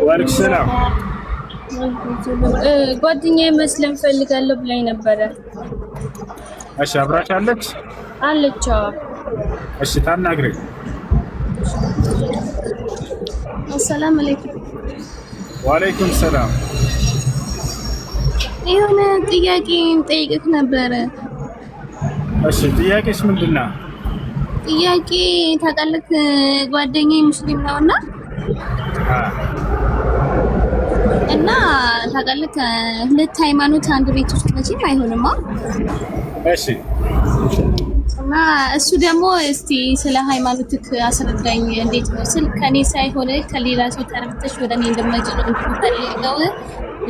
ወአለይኩም ሰላም። ጓደኛዬ መስለም ፈልጋለሁ ብላኝ ነበረ። እሺ አብራሽ አለች? አለች። እሺ ታናግረኝ። አሰላሙ አለይኩም። ወአለይኩም ሰላም። የሆነ ጥያቄ ጠይቅህ ነበረ። እሺ ጥያቄሽ ምንድነው? ጥያቄ ታውቃለህ፣ ጓደኛዬ ሙስሊም ነውና እና ታውቃለህ፣ ሁለት ሃይማኖት አንድ ቤት ውስጥ መቼም አይሆንማ። እሺ እና እሱ ደግሞ እስቲ ስለ ሃይማኖትክ አስረዳኝ እንዴት ነው ስል ከኔ ሳይሆን ከሌላ ሰው ተረድተሽ ወደ እኔ እንደመጪ ነው የምፈልገው፣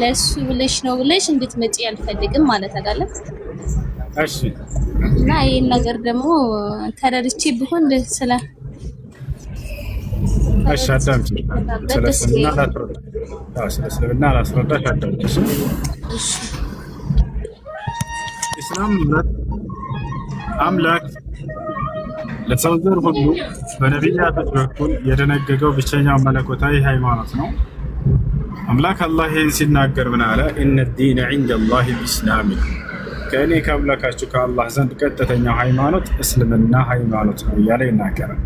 ለሱ ብለሽ ነው ብለሽ እንድትመጪ አልፈልግም ማለት አይደለም። እሺ እና ይሄን ነገር ደግሞ ተረድቼ ቢሆን ስለ እሺ አዳምጪ። ስለስልምና ላስረዳሽ አዳምጪ። ኢስላም አምላክ ለሰው ዘር ሁሉ በነቢያቶች በኩል የደነገገው ብቸኛው መለኮታዊ ሃይማኖት ነው። አምላክ አላህ ይህን ሲናገር ምን አለ? ኢነ ዲነ ዒንደ ላሂ ልኢስላም፣ ከእኔ ከአምላካችሁ ከአላህ ዘንድ ቀጥተኛው ሃይማኖት እስልምና ሃይማኖት ነው እያለ ይናገራል።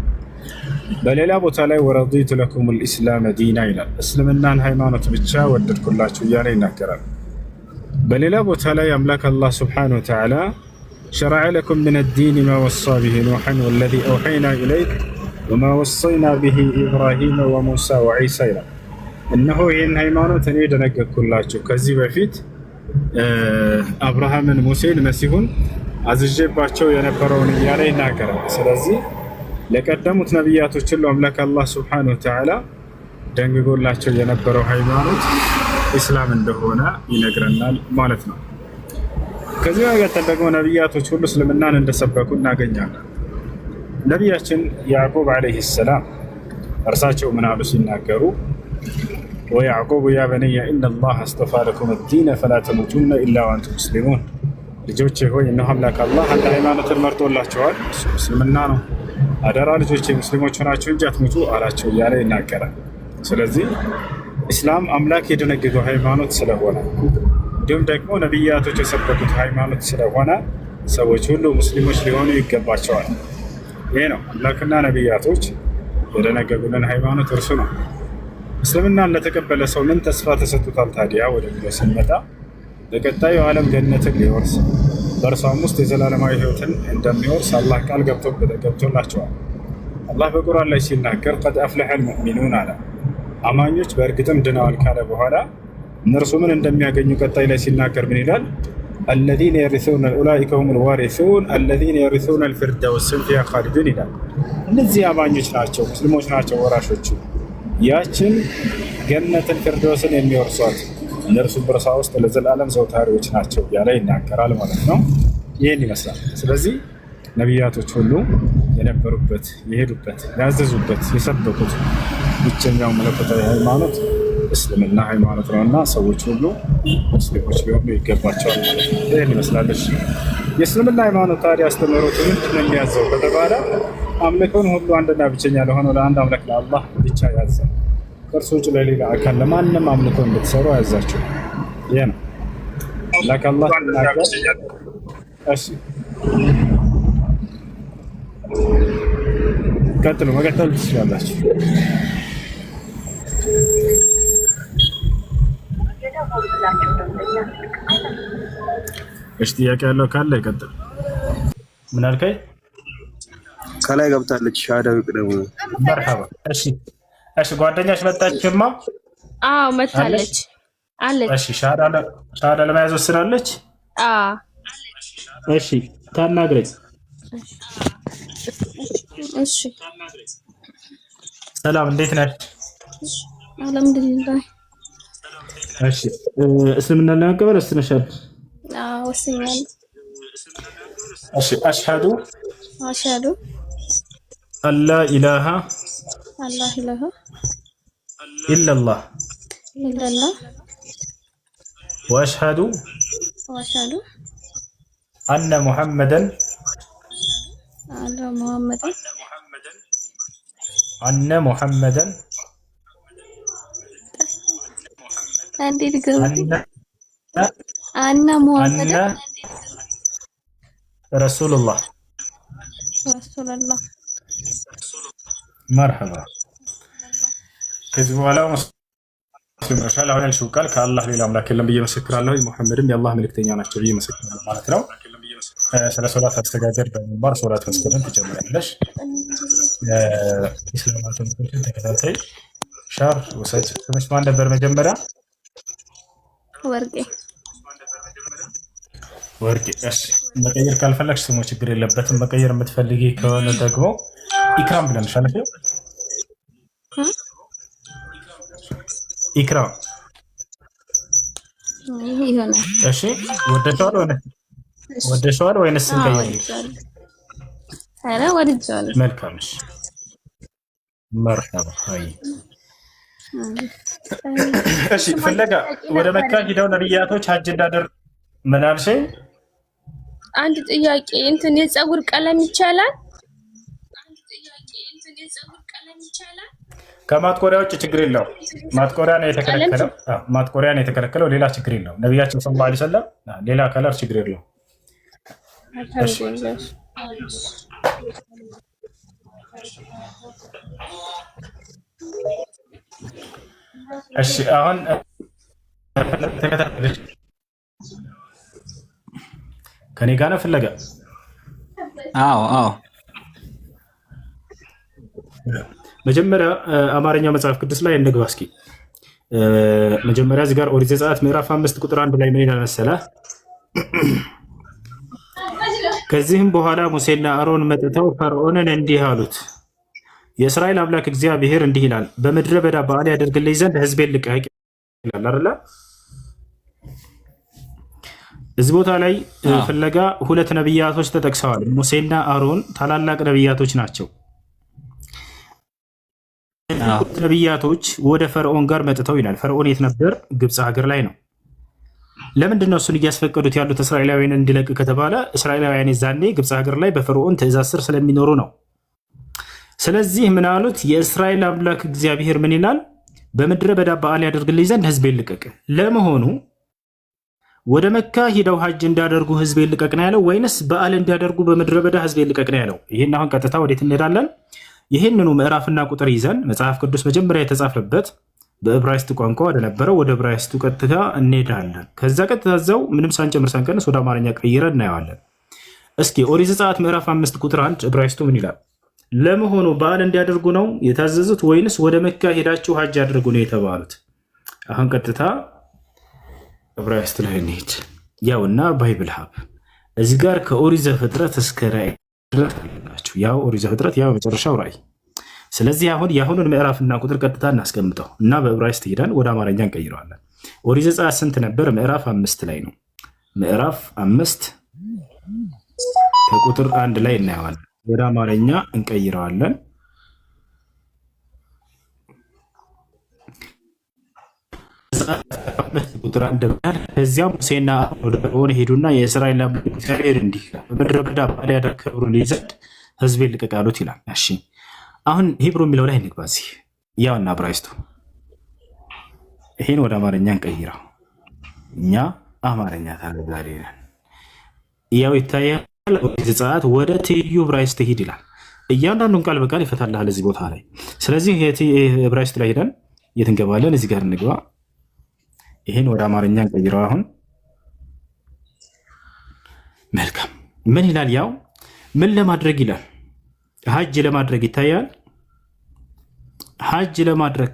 በሌላ ቦታ ላይ ወረዲቱ ለኩም ልኢስላም ዲና ይላል። እስልምናን ሃይማኖት ብቻ ወደድኩላችሁ እያለ ይናገራል። በሌላ ቦታ ላይ አምላክ አላህ ስብሓነሁ ወተዓላ ሸረዐ ለኩም ምን ዲን ማ ወሳ ብሂ ኑሐን ወለዚ አውሐይና ኢለይክ ወማ ወሰይና ብሂ ኢብራሂም ወሙሳ ወዒሳ ይላል። እነሆ ይህን ሃይማኖት እኔ ደነገግኩላችሁ ከዚህ በፊት አብርሃምን፣ ሙሴን፣ መሲሁን አዝዤባቸው የነበረውን እያለ ይናገራል። ስለዚህ ለቀደሙት ነቢያቶች ሁሉ አምላክ አላህ ስብሓነሁ ወተዓላ ደንግጎላቸው የነበረው ሃይማኖት ኢስላም እንደሆነ ይነግረናል ማለት ነው። ከዚህ በመቀጠል ደግሞ ነቢያቶች ሁሉ እስልምናን እንደሰበኩ እናገኛለን። ነቢያችን ያዕቁብ ዓለይሂ ሰላም እርሳቸው ምን አሉ ሲናገሩ ወያዕቁብ ያ በነየ ኢነላህ አስጠፋ ለኩም ዲነ ፈላ ተሙቱነ ኢላ ወአንቱም ሙስሊሙን፣ ልጆቼ ሆይ እነሆ አምላክ አላህ አንድ ሃይማኖትን መርጦላቸዋል፣ እሱ እስልምና ነው። አደራ ልጆቼ ሙስሊሞች ሆናችሁ እንጂ አትሙቱ አላቸው እያለ ይናገራል። ስለዚህ ኢስላም አምላክ የደነገገው ሃይማኖት ስለሆነ እንዲሁም ደግሞ ነቢያቶች የሰበኩት ሃይማኖት ስለሆነ ሰዎች ሁሉ ሙስሊሞች ሊሆኑ ይገባቸዋል። ይህ ነው አምላክና ነቢያቶች የደነገጉልን ሃይማኖት እርሱ ነው። እስልምናን ለተቀበለ ሰው ምን ተስፋ ተሰጥቶታል ታዲያ ወደ ብሎ ስንመጣ በቀጣዩ ዓለም ገነትን ሊወርስ በእርሷም ውስጥ የዘላለማዊ ሕይወትን እንደሚወርስ አላህ ቃል ገብቶላቸዋል። አላህ በቁርአን ላይ ሲናገር ቀድ አፍለሐል ሙእሚኑን አለ። አማኞች በእርግጥም ድነዋል ካለ በኋላ እነርሱ ምን እንደሚያገኙ ቀጣይ ላይ ሲናገር ምን ይላል? አለዚነ የሪሱነ ኡላኢከ ሁሙል ዋሪሱን አለዚነ የሪሱነ አልፊርደውስን ፊሃ ኻሊዱን ይላል። እነዚህ አማኞች ናቸው፣ ሙስሊሞች ናቸው ወራሾቹ ያችን ገነትን ፊርደውስን የሚወርሷት እነርሱ በእርሷ ውስጥ ለዘላለም ዘውታሪዎች ናቸው ያለ ይናገራል ማለት ነው። ይህን ይመስላል። ስለዚህ ነቢያቶች ሁሉ የነበሩበት፣ የሄዱበት፣ ያዘዙበት፣ የሰበኩት ብቸኛው መለኮታዊ ሃይማኖት እስልምና ሃይማኖት ነው እና ሰዎች ሁሉ ሙስሊሞች ሊሆኑ ይገባቸዋል ማለት ነው። ይህን ይመስላለች የእስልምና ሃይማኖት። ታዲያ አስተምህሮቱ ምንድን ነው የሚያዘው ከተባለ አምልኮን ሁሉ አንድና ብቸኛ ለሆነው ለአንድ አምላክ ለአላህ ብቻ ያዘው። ከእርሱ ውጭ ለሌላ አካል ለማንም አምልኮ እንድትሰሩ አያዛቸው። ይህ ነው አምላክ አላህ ሲናገር። እሺ ቀጥሉ፣ መቀጠል ትችላላችሁ። እሺ ጥያቄ ያለው ካለ ይቀጥል። ምን አልከኝ? ከላይ ገብታለች። ሻዳው ይቅደሙ። መርሐባ። እሺ እሺ ጓደኛሽ መጣችማ? አዎ መጣለች አለች። እሺ ሻዳ ለመያዝ ወስናለች? አዎ እሺ ታናግረኝ። እሺ ሰላም እንዴት ነሽ? አልሐምዱሊላህ። እሺ እስልምና ለመቀበል ወስነሻል? አዎ ወስኛለሁ። እሺ አሽሀዱ አላ ኢላሃ ኢለላህ ወአሽሀዱ አነ ሙሐመደን እንዴት ገውት አነ ሙሐመድ ረሱሉላህ መርሐባ ከዚህ በኋላ መስለሻል አሁን ያልሽው ቃል ከአላህ ሌላ አምላክ የለም ብዬ መሰክራለሁ ሙሐመድም የአላህ መልእክተኛ ናቸው ብዬ መሰክራለሁ ማለት ነው። ስለ ሶላት አስተጋገር በመማር ሶላት መስገድን ትጀምራለሽ። ኢስላማዊ ትምህርቶችን ተከታታይ ሻር ወሰድ ስምሽ ማን ነበር መጀመሪያ? ወርቄ። እሺ መቀየር ካልፈለግሽ ስሙ ችግር የለበትም። መቀየር የምትፈልጊ ከሆነ ደግሞ ኢክራም ብለንሻል። ኢክራም እሺ ወደሽዋል ወይንስ እንቀይርልሽ? ኧረ ወድጄዋለሁ። መልካም እሺ መርሐባ። እሺ ፍለጋ ወደ መካ ሂደው ነብያቶች ሀጅ እንዳደር ምን አልሽኝ? አንድ ጥያቄ እንትን የፀጉር ቀለም ይቻላል? ከማጥቆሪያ ውጭ ችግር የለውም። ማጥቆሪያ ነው የተከለከለው። ማጥቆሪያ ነው የተከለከለው። ሌላ ችግር የለውም። ነብያችን ሰለላሁ ዐለይሂ ወሰለም ሌላ ከለር ችግር የለውም። እሺ አሁን ተከታተለሽ ከኔ ጋር ነው ፍለጋ? አዎ መጀመሪያ አማርኛ መጽሐፍ ቅዱስ ላይ እንግባ እስኪ። መጀመሪያ እዚህ ጋር ኦሪት ዘጸአት ምዕራፍ 5 ቁጥር 1 ላይ ምን ይላል መሰለህ? ከዚህም በኋላ ሙሴና አሮን መጥተው ፈርዖንን እንዲህ አሉት፣ የእስራኤል አምላክ እግዚአብሔር እንዲህ ይላል፣ በምድረ በዳ በዓል ያደርግልኝ ዘንድ ሕዝቤን ልቀቅ ይላል አይደለ? እዚህ ቦታ ላይ ፍለጋ ሁለት ነብያቶች ተጠቅሰዋል። ሙሴና አሮን ታላላቅ ነብያቶች ናቸው። ነብያቶች ወደ ፈርዖን ጋር መጥተው ይላል። ፈርዖን የት ነበር? ግብፅ ሀገር ላይ ነው። ለምንድን ነው እሱን እያስፈቀዱት ያሉት እስራኤላውያን እንዲለቅ ከተባለ እስራኤላውያን ዛኔ ግብፅ ሀገር ላይ በፈርዖን ትእዛዝ ስር ስለሚኖሩ ነው። ስለዚህ ምን አሉት? የእስራኤል አምላክ እግዚአብሔር ምን ይላል? በምድረ በዳ በዓል ያደርግልኝ ዘንድ ሕዝቤን ልቀቅ። ለመሆኑ ወደ መካ ሂደው ሀጅ እንዳደርጉ ሕዝቤን ልቀቅ ነው ያለው ወይንስ በዓል እንዲያደርጉ በምድረ በዳ ሕዝቤን ልቀቅ ነው ያለው? ይህን አሁን ቀጥታ ወዴት እንሄዳለን? ይህንኑ ምዕራፍና ቁጥር ይዘን መጽሐፍ ቅዱስ መጀመሪያ የተጻፈበት በዕብራይስጥ ቋንቋ ወደነበረው ወደ ዕብራይስጡ ቀጥታ እንሄዳለን። ከዛ ቀጥታ እዛው ምንም ሳንጨምር ሳንቀንስ ወደ አማርኛ ቀይረን እናየዋለን። እስኪ ኦሪት ዘጸአት ምዕራፍ 5 ቁጥር 1 ዕብራይስጡ ምን ይላል? ለመሆኑ በዓል እንዲያደርጉ ነው የታዘዙት ወይንስ ወደ መካ ሄዳችሁ ሀጅ ያደርጉ ነው የተባሉት? አሁን ቀጥታ ዕብራይስጥ ላይ እንሄድ። ያውና ባይብል ሀብ እዚህ ጋር ከኦሪት ዘፍጥረት እስከ ራዕይ ናቸው። ያው ኦሪት ዘፍጥረት ያው መጨረሻው ራዕይ። ስለዚህ አሁን የአሁኑን ምዕራፍና ቁጥር ቀጥታ እናስቀምጠው እና በዕብራይስጥ ሄደን ወደ አማርኛ እንቀይረዋለን። ኦሪት ዘጸአት ስንት ነበር? ምዕራፍ 5 ላይ ነው። ምዕራፍ 5 ከቁጥር 1 ላይ እናየዋለን። ወደ አማርኛ እንቀይረዋለን። ቁጥር 1 ከዚያም ሙሴና ወደ ፈርዖን ሄዱና የእስራኤል አምላክ እግዚአብሔር እንዲህ ይላል፣ በምድረ በዳ በዓል ያከብሩልኝ ዘንድ ሕዝቤን ልቀቅ አሉት ይላል። እሺ አሁን ሂብሩ የሚለው ላይ እንግባ። እዚህ ያውና ዕብራይስጡ ይሄን ወደ አማርኛ እንቀይረው። እኛ አማርኛ ታገዛሪ ነን። ያው ይታያል። ዘጸአት ወደ ትይዩ ዕብራይስጥ ሂድ ይላል። እያንዳንዱን ቃል በቃል ይፈታልሃል እዚህ ቦታ ላይ። ስለዚህ ዕብራይስጥ ላይ ሄደን የት እንገባለን? እዚህ ጋር እንግባ። ይሄን ወደ አማርኛ እንቀይረው። አሁን መልካም ምን ይላል? ያው ምን ለማድረግ ይላል? ሀጅ ለማድረግ ይታያል። ሀጅ ለማድረግ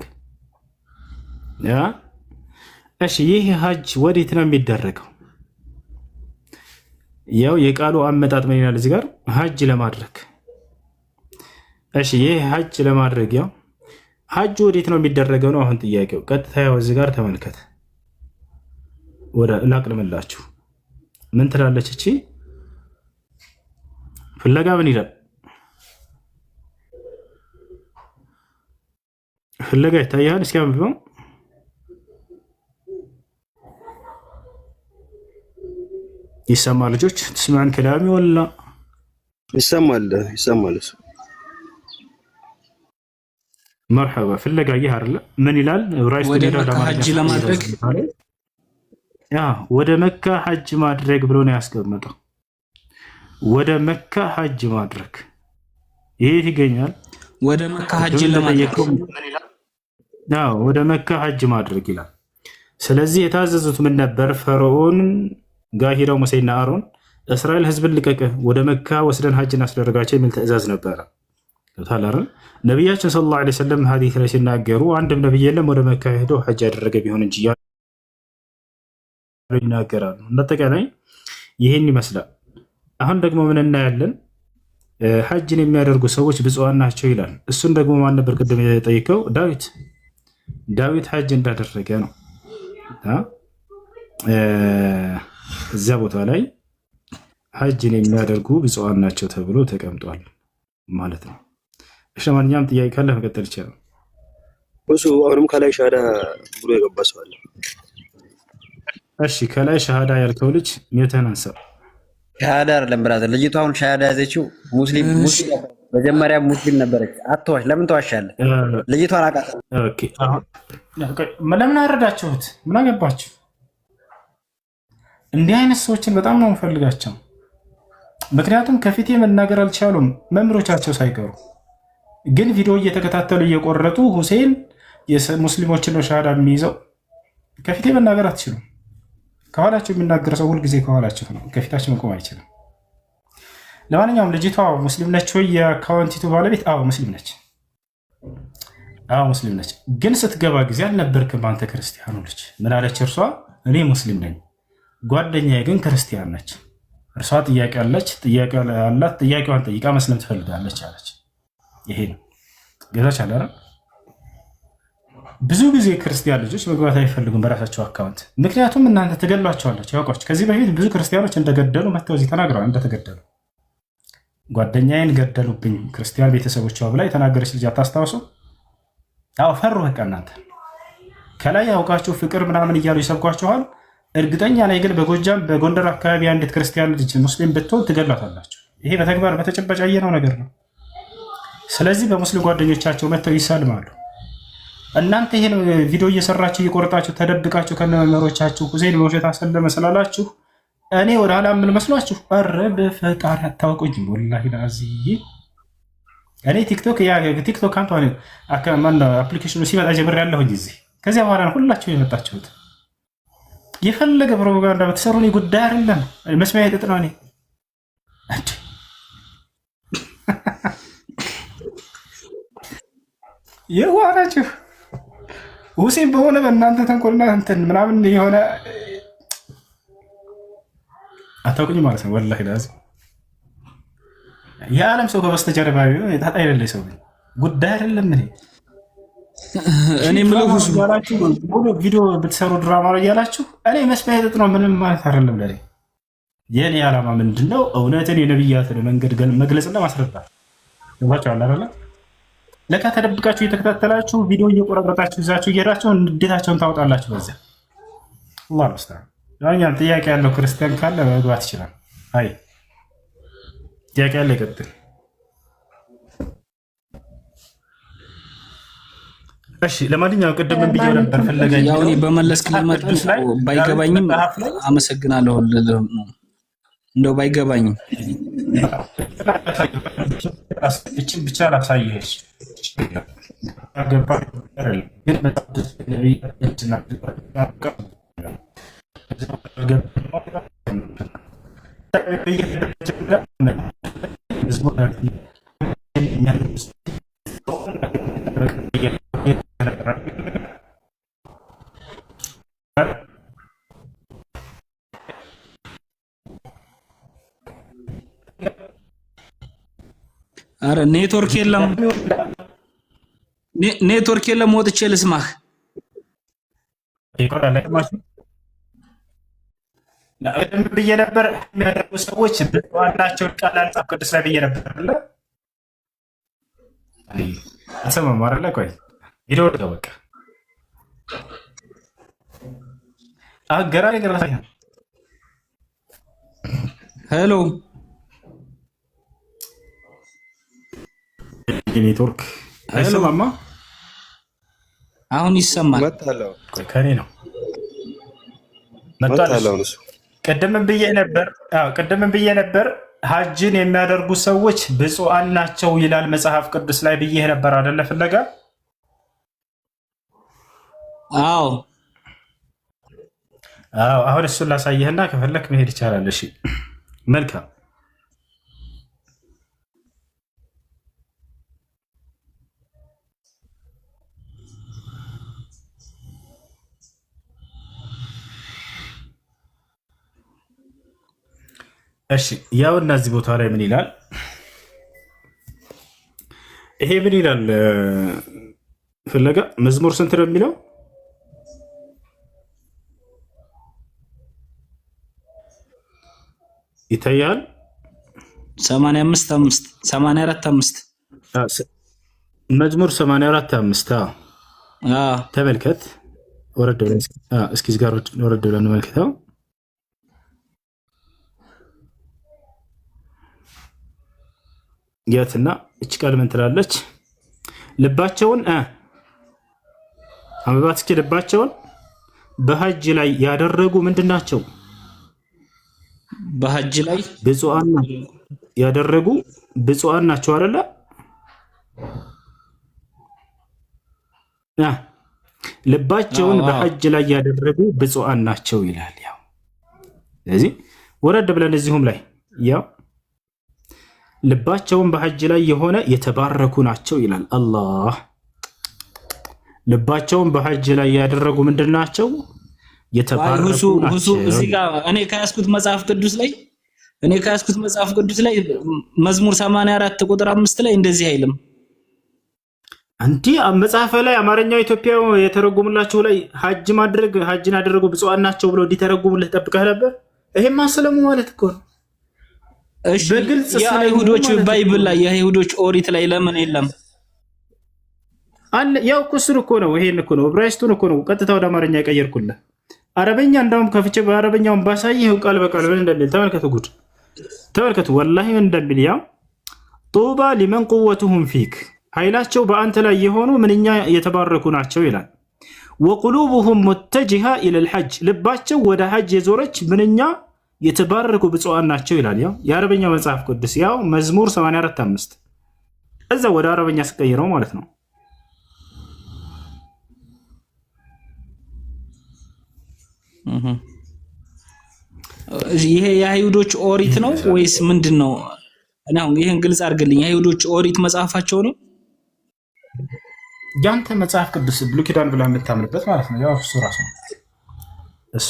እሺ፣ ይህ ሀጅ ወዴት ነው የሚደረገው? ያው የቃሉ አመጣጥ ምን ይላል? እዚህ ጋር ሀጅ ለማድረግ እሺ፣ ይህ ሀጅ ለማድረግ ያው ሀጅ ወዴት ነው የሚደረገው ነው አሁን ጥያቄው። ቀጥታ ያው እዚህ ጋር ተመልከት። ወደ ላቅልምላችሁ ምን ትላለች እቺ ፍለጋ ምን ይላል? ፍለጋ ይታያል። እስኪ አንብበው። ይሰማል? ልጆች ትስማን ከላሚ ወላ ይሰማል? ይሰማል። مرحبا ፍለጋ ይህ አይደለ ምን ይላል ዕብራይስጥ ወደ ሄደው መካ ሐጅ ለማድረግ ወደ መካ ሐጅ ማድረግ ብሎ ነው ያስቀመጠው። ወደ መካ ሐጅ ማድረግ ይሄ ይገኛል። ወደ መካ ሐጅ ለማድረግ ወደ መካ ሐጅ ማድረግ ይላል። ስለዚህ የታዘዙት ምን ነበር? ፈርዖን ጋር ሄደው ሙሴና አሮን እስራኤል ህዝብን ልቀቅ፣ ወደ መካ ወስደን ሐጅ እናስደረጋቸው የሚል ትእዛዝ ነበረ። ታላርን ነብያችን ሰለላሁ ዐለይሂ ወሰለም ሐዲስ ላይ ሲናገሩ አንድም ነብይ የለም ወደ መካ ሄዶ ሐጅ ያደረገ ቢሆን እንጂ ይናገራሉ። እንደተቀናይ ይሄን ይመስላል። አሁን ደግሞ ምን እናያለን? ሐጅን የሚያደርጉ ሰዎች ብፁዓን ናቸው ይላል። እሱን ደግሞ ማን ነበር ቅድም የጠየቀው? ዳዊት ሐጅ እንዳደረገ ነው። እዚያ ቦታ ላይ ሐጅን የሚያደርጉ ብፁዓን ናቸው ተብሎ ተቀምጧል ማለት ነው። እሺ ማንኛውም ጥያቄ ካለ መቀጠል ይችላል። እሱ አሁንም ከላይ ሻሃዳ ብሎ የገባ ሰው አለ። እሺ ከላይ ሻሃዳ ያልከው ልጅ የተነሳ ሻሃዳ አይደለም ብራዘር። ልጅቷ አሁን ሻሃዳ ያዘችው ሙስሊም መጀመሪያ ሙስሊም ነበረች። አትዋሽ። ለምን ተዋሻለህ? ልጅቷን አቃተ። ኦኬ አሁን ለምን አረዳችሁት? ምን አገባችሁ? እንዲህ አይነት ሰዎችን በጣም ነው የምፈልጋቸው። ምክንያቱም ከፊቴ መናገር አልቻሉም መምህሮቻቸው ሳይቀሩ፣ ግን ቪዲዮ እየተከታተሉ እየቆረጡ ሁሴን ሙስሊሞችን ነው ሻሃዳ የሚይዘው። ከፊቴ መናገር አትችሉም። ከኋላቸው የሚናገር ሰው ሁልጊዜ ከኋላቸው ነው፣ ከፊታቸው መቆም አይችልም። ለማንኛውም ልጅቷ ሙስሊም ነች ወይ? የአካውንቲቱ ባለቤት አዎ ሙስሊም ነች። ሙስሊም ነች። ግን ስትገባ ጊዜ አልነበርክም አንተ ክርስቲያኑ ልጅ። ምን አለች እርሷ? እኔ ሙስሊም ነኝ፣ ጓደኛዬ ግን ክርስቲያን ነች። እርሷ ጥያቄ አላት፣ ጥያቄዋን ጠይቃ መስለም ትፈልጋለች አለች። ይሄ ነው ገዛች አለ። ብዙ ጊዜ ክርስቲያን ልጆች መግባት አይፈልጉም በራሳቸው አካውንት፣ ምክንያቱም እናንተ ትገሏቸዋላችሁ። ያውቋቸው ከዚህ በፊት ብዙ ክርስቲያኖች እንደገደሉ መጥተው እዚህ ተናግረዋል። እንደተገደሉ ጓደኛዬን ገደሉብኝ ክርስቲያን ቤተሰቦቿ ብላ የተናገረች ልጅ አታስታውሱ? ፈሩ። በቃ እናንተ ከላይ ያውቃችሁ ፍቅር ምናምን እያሉ ይሰብኳችኋል። እርግጠኛ ላይ ግን በጎጃም በጎንደር አካባቢ አንዲት ክርስቲያን ልጅ ሙስሊም ብትሆን ትገሏታላችሁ። ይሄ በተግባር በተጨባጭ ያየነው ነገር ነው። ስለዚህ በሙስሊም ጓደኞቻቸው መጥተው ይሳልማሉ። እናንተ ይሄን ቪዲዮ እየሰራችሁ እየቆረጣችሁ ተደብቃችሁ ከነመምህሮቻችሁ ሁሴን በውሸት አሰለመ ስላላችሁ እኔ ወደ ኋላ ምን መስሏችሁ? ኧረ በፈጣሪ አታውቁኝ። ወላሂ ላዚ እኔ ቲክቶክ አፕሊኬሽኑ ሲመጣ ጀምሬያለሁኝ እዚህ። ከዚያ በኋላ ሁላችሁ የመጣችሁት የፈለገ ፕሮፓጋንዳ በተሰሩ እኔ ጉዳይ አይደለም። መስሚያ ጥጥ ነው። እኔ የዋናችሁ ሁሴን በሆነ በእናንተ ተንኮልና እንትን ምናምን የሆነ አታውቁኝ ማለት ነው። ወላሂ ላዚ የዓለም ሰው ከበስተጀርባ ጣጣ የሌለ ሰው ጉዳይ አይደለም። እኔ ምለውስ ባላችሁ ሙሉ ቪዲዮ ብትሰሩ ድራማ ላይ ያላችሁ እኔ መስሚያ ጥጥ ነው ምንም ማለት አይደለም። ለኔ የኔ ዓላማ ምንድነው? እውነትን የነብያትን መንገድ መግለጽና ማስረዳት ነው። አይደለ? ለካ ተደብቃችሁ እየተከታተላችሁ ቪዲዮ እየቆረጣችሁ ይዛችሁ እየሄዳችሁ እንዴታቸውን ታወጣላችሁ። በዛ አላህ ይመስገን። ያኛም ጥያቄ ያለው ክርስቲያን ካለ መግባት ይችላል። አይ ጥያቄ ያለ ይቀጥል። እሺ ለማንኛውም ቅድም ምን ብዬው ነበር? ፈለገኝ ያው እኔ በመለስክልኝ መጠን ባይገባኝም አመሰግናለሁ። እንደው ባይገባኝም እቺን ብቻ ላሳየሽ አገባ ግን አረ ኔትወርክ የለም ወጥቼ ልስማህ። ብዬ ነበር የሚያደርጉ ሰዎች ዋናቸው ቃል ጻፍ ቅዱስ ላይ ብዬ ነበር አለ አሰማም አይደለ? ቆይ ቪዲዮ ነው በቃ አገራ ሄሎ ኔትወርክ አይሰማማ አሁን ይሰማል። መጣለው ከኔ ነው መጣለው። ቅድምም ብዬ ነበር ሀጅን የሚያደርጉ ሰዎች ብፁዓን ናቸው ይላል መጽሐፍ ቅዱስ ላይ ብዬ ነበር አይደለ? ፍለጋ አዎ አሁን እሱን ላሳየህና ከፈለክ መሄድ ይቻላል። እሺ መልካም። እሺ ያው እነዚህ ቦታ ላይ ምን ይላል? ይሄ ምን ይላል? ፍለጋ መዝሙር ስንት ነው የሚለው? ይታያል 84:5 መዝሙር 84:5 ተመልከት። ወረድ ብለን እስኪ ጋር ወረድ ብለን እንመልከተው። ያትና እች ቃል ምን ትላለች? ልባቸውን አንብባት እስኪ። ልባቸውን በሐጅ ላይ ያደረጉ ምንድናቸው? በሐጅ ላይ ብፁዓን ያደረጉ ብፁዓን ናቸው አይደለ? ልባቸውን በሐጅ ላይ ያደረጉ ብፁዓን ናቸው ይላል። ያው ስለዚህ ወረድ ብለን እዚሁም ላይ ያው ልባቸውን በሐጅ ላይ የሆነ የተባረኩ ናቸው ይላል አላህ። ልባቸውን በሐጅ ላይ ያደረጉ ምንድናቸው? የተባረኩ ናቸው። እዚህ ጋር እኔ ከያዝኩት መጽሐፍ ቅዱስ ላይ መዝሙር 84 ቁጥር 5 ላይ እንደዚህ አይልም። አንቺ መጽሐፈ ላይ አማርኛው ኢትዮጵያ የተረጎሙላቸው ላይ ሐጅን ያደረጉ ብፁዓን ናቸው ብሎ እንዲተረጉሙልህ ጠብቀህ ነበር። ይሄማ ሰለሙ ማለት እኮ ነው። እሺ የአይሁዶች ባይብል ላይ የአይሁዶች ኦሪት ላይ ለምን የለም? አለ ያው እሱን እኮ ነው። ይሄን እኮ ነው ዕብራይስጡን እኮ ነው ቀጥታ ወደ አማርኛ የቀየርኩልህ። አረበኛ እንዳውም ከፍቼ በአረበኛውን ባሳይህ ቃል በቃል ምን እንደሚል ተመልከቱ። ጉድ ተመልከቱ። ወላሂ ምን እንደሚል ያው ጡባ ሊመን ቁወቱሁም ፊክ፣ ኃይላቸው በአንተ ላይ የሆኑ ምንኛ የተባረኩ ናቸው ይላል። ወቁሉቡሁም ሙተጅሃ ኢለል ሐጅ፣ ልባቸው ወደ ሐጅ የዞረች ምንኛ የተባረኩ ብፁዓን ናቸው ይላል። ያው የአረበኛ መጽሐፍ ቅዱስ ያው መዝሙር 84:5 እዛ ወደ አረበኛ ስቀይረው ማለት ነው። ይሄ የአይሁዶች ኦሪት ነው ወይስ ምንድነው? እና ይሄን ግልጽ አድርግልኝ። የአይሁዶች ኦሪት መጽሐፋቸው ነው? ያንተ መጽሐፍ ቅዱስ ብሉይ ኪዳን ብላ የምታምንበት ማለት ነው። ያው እሱ ራሱ ነው እሱ።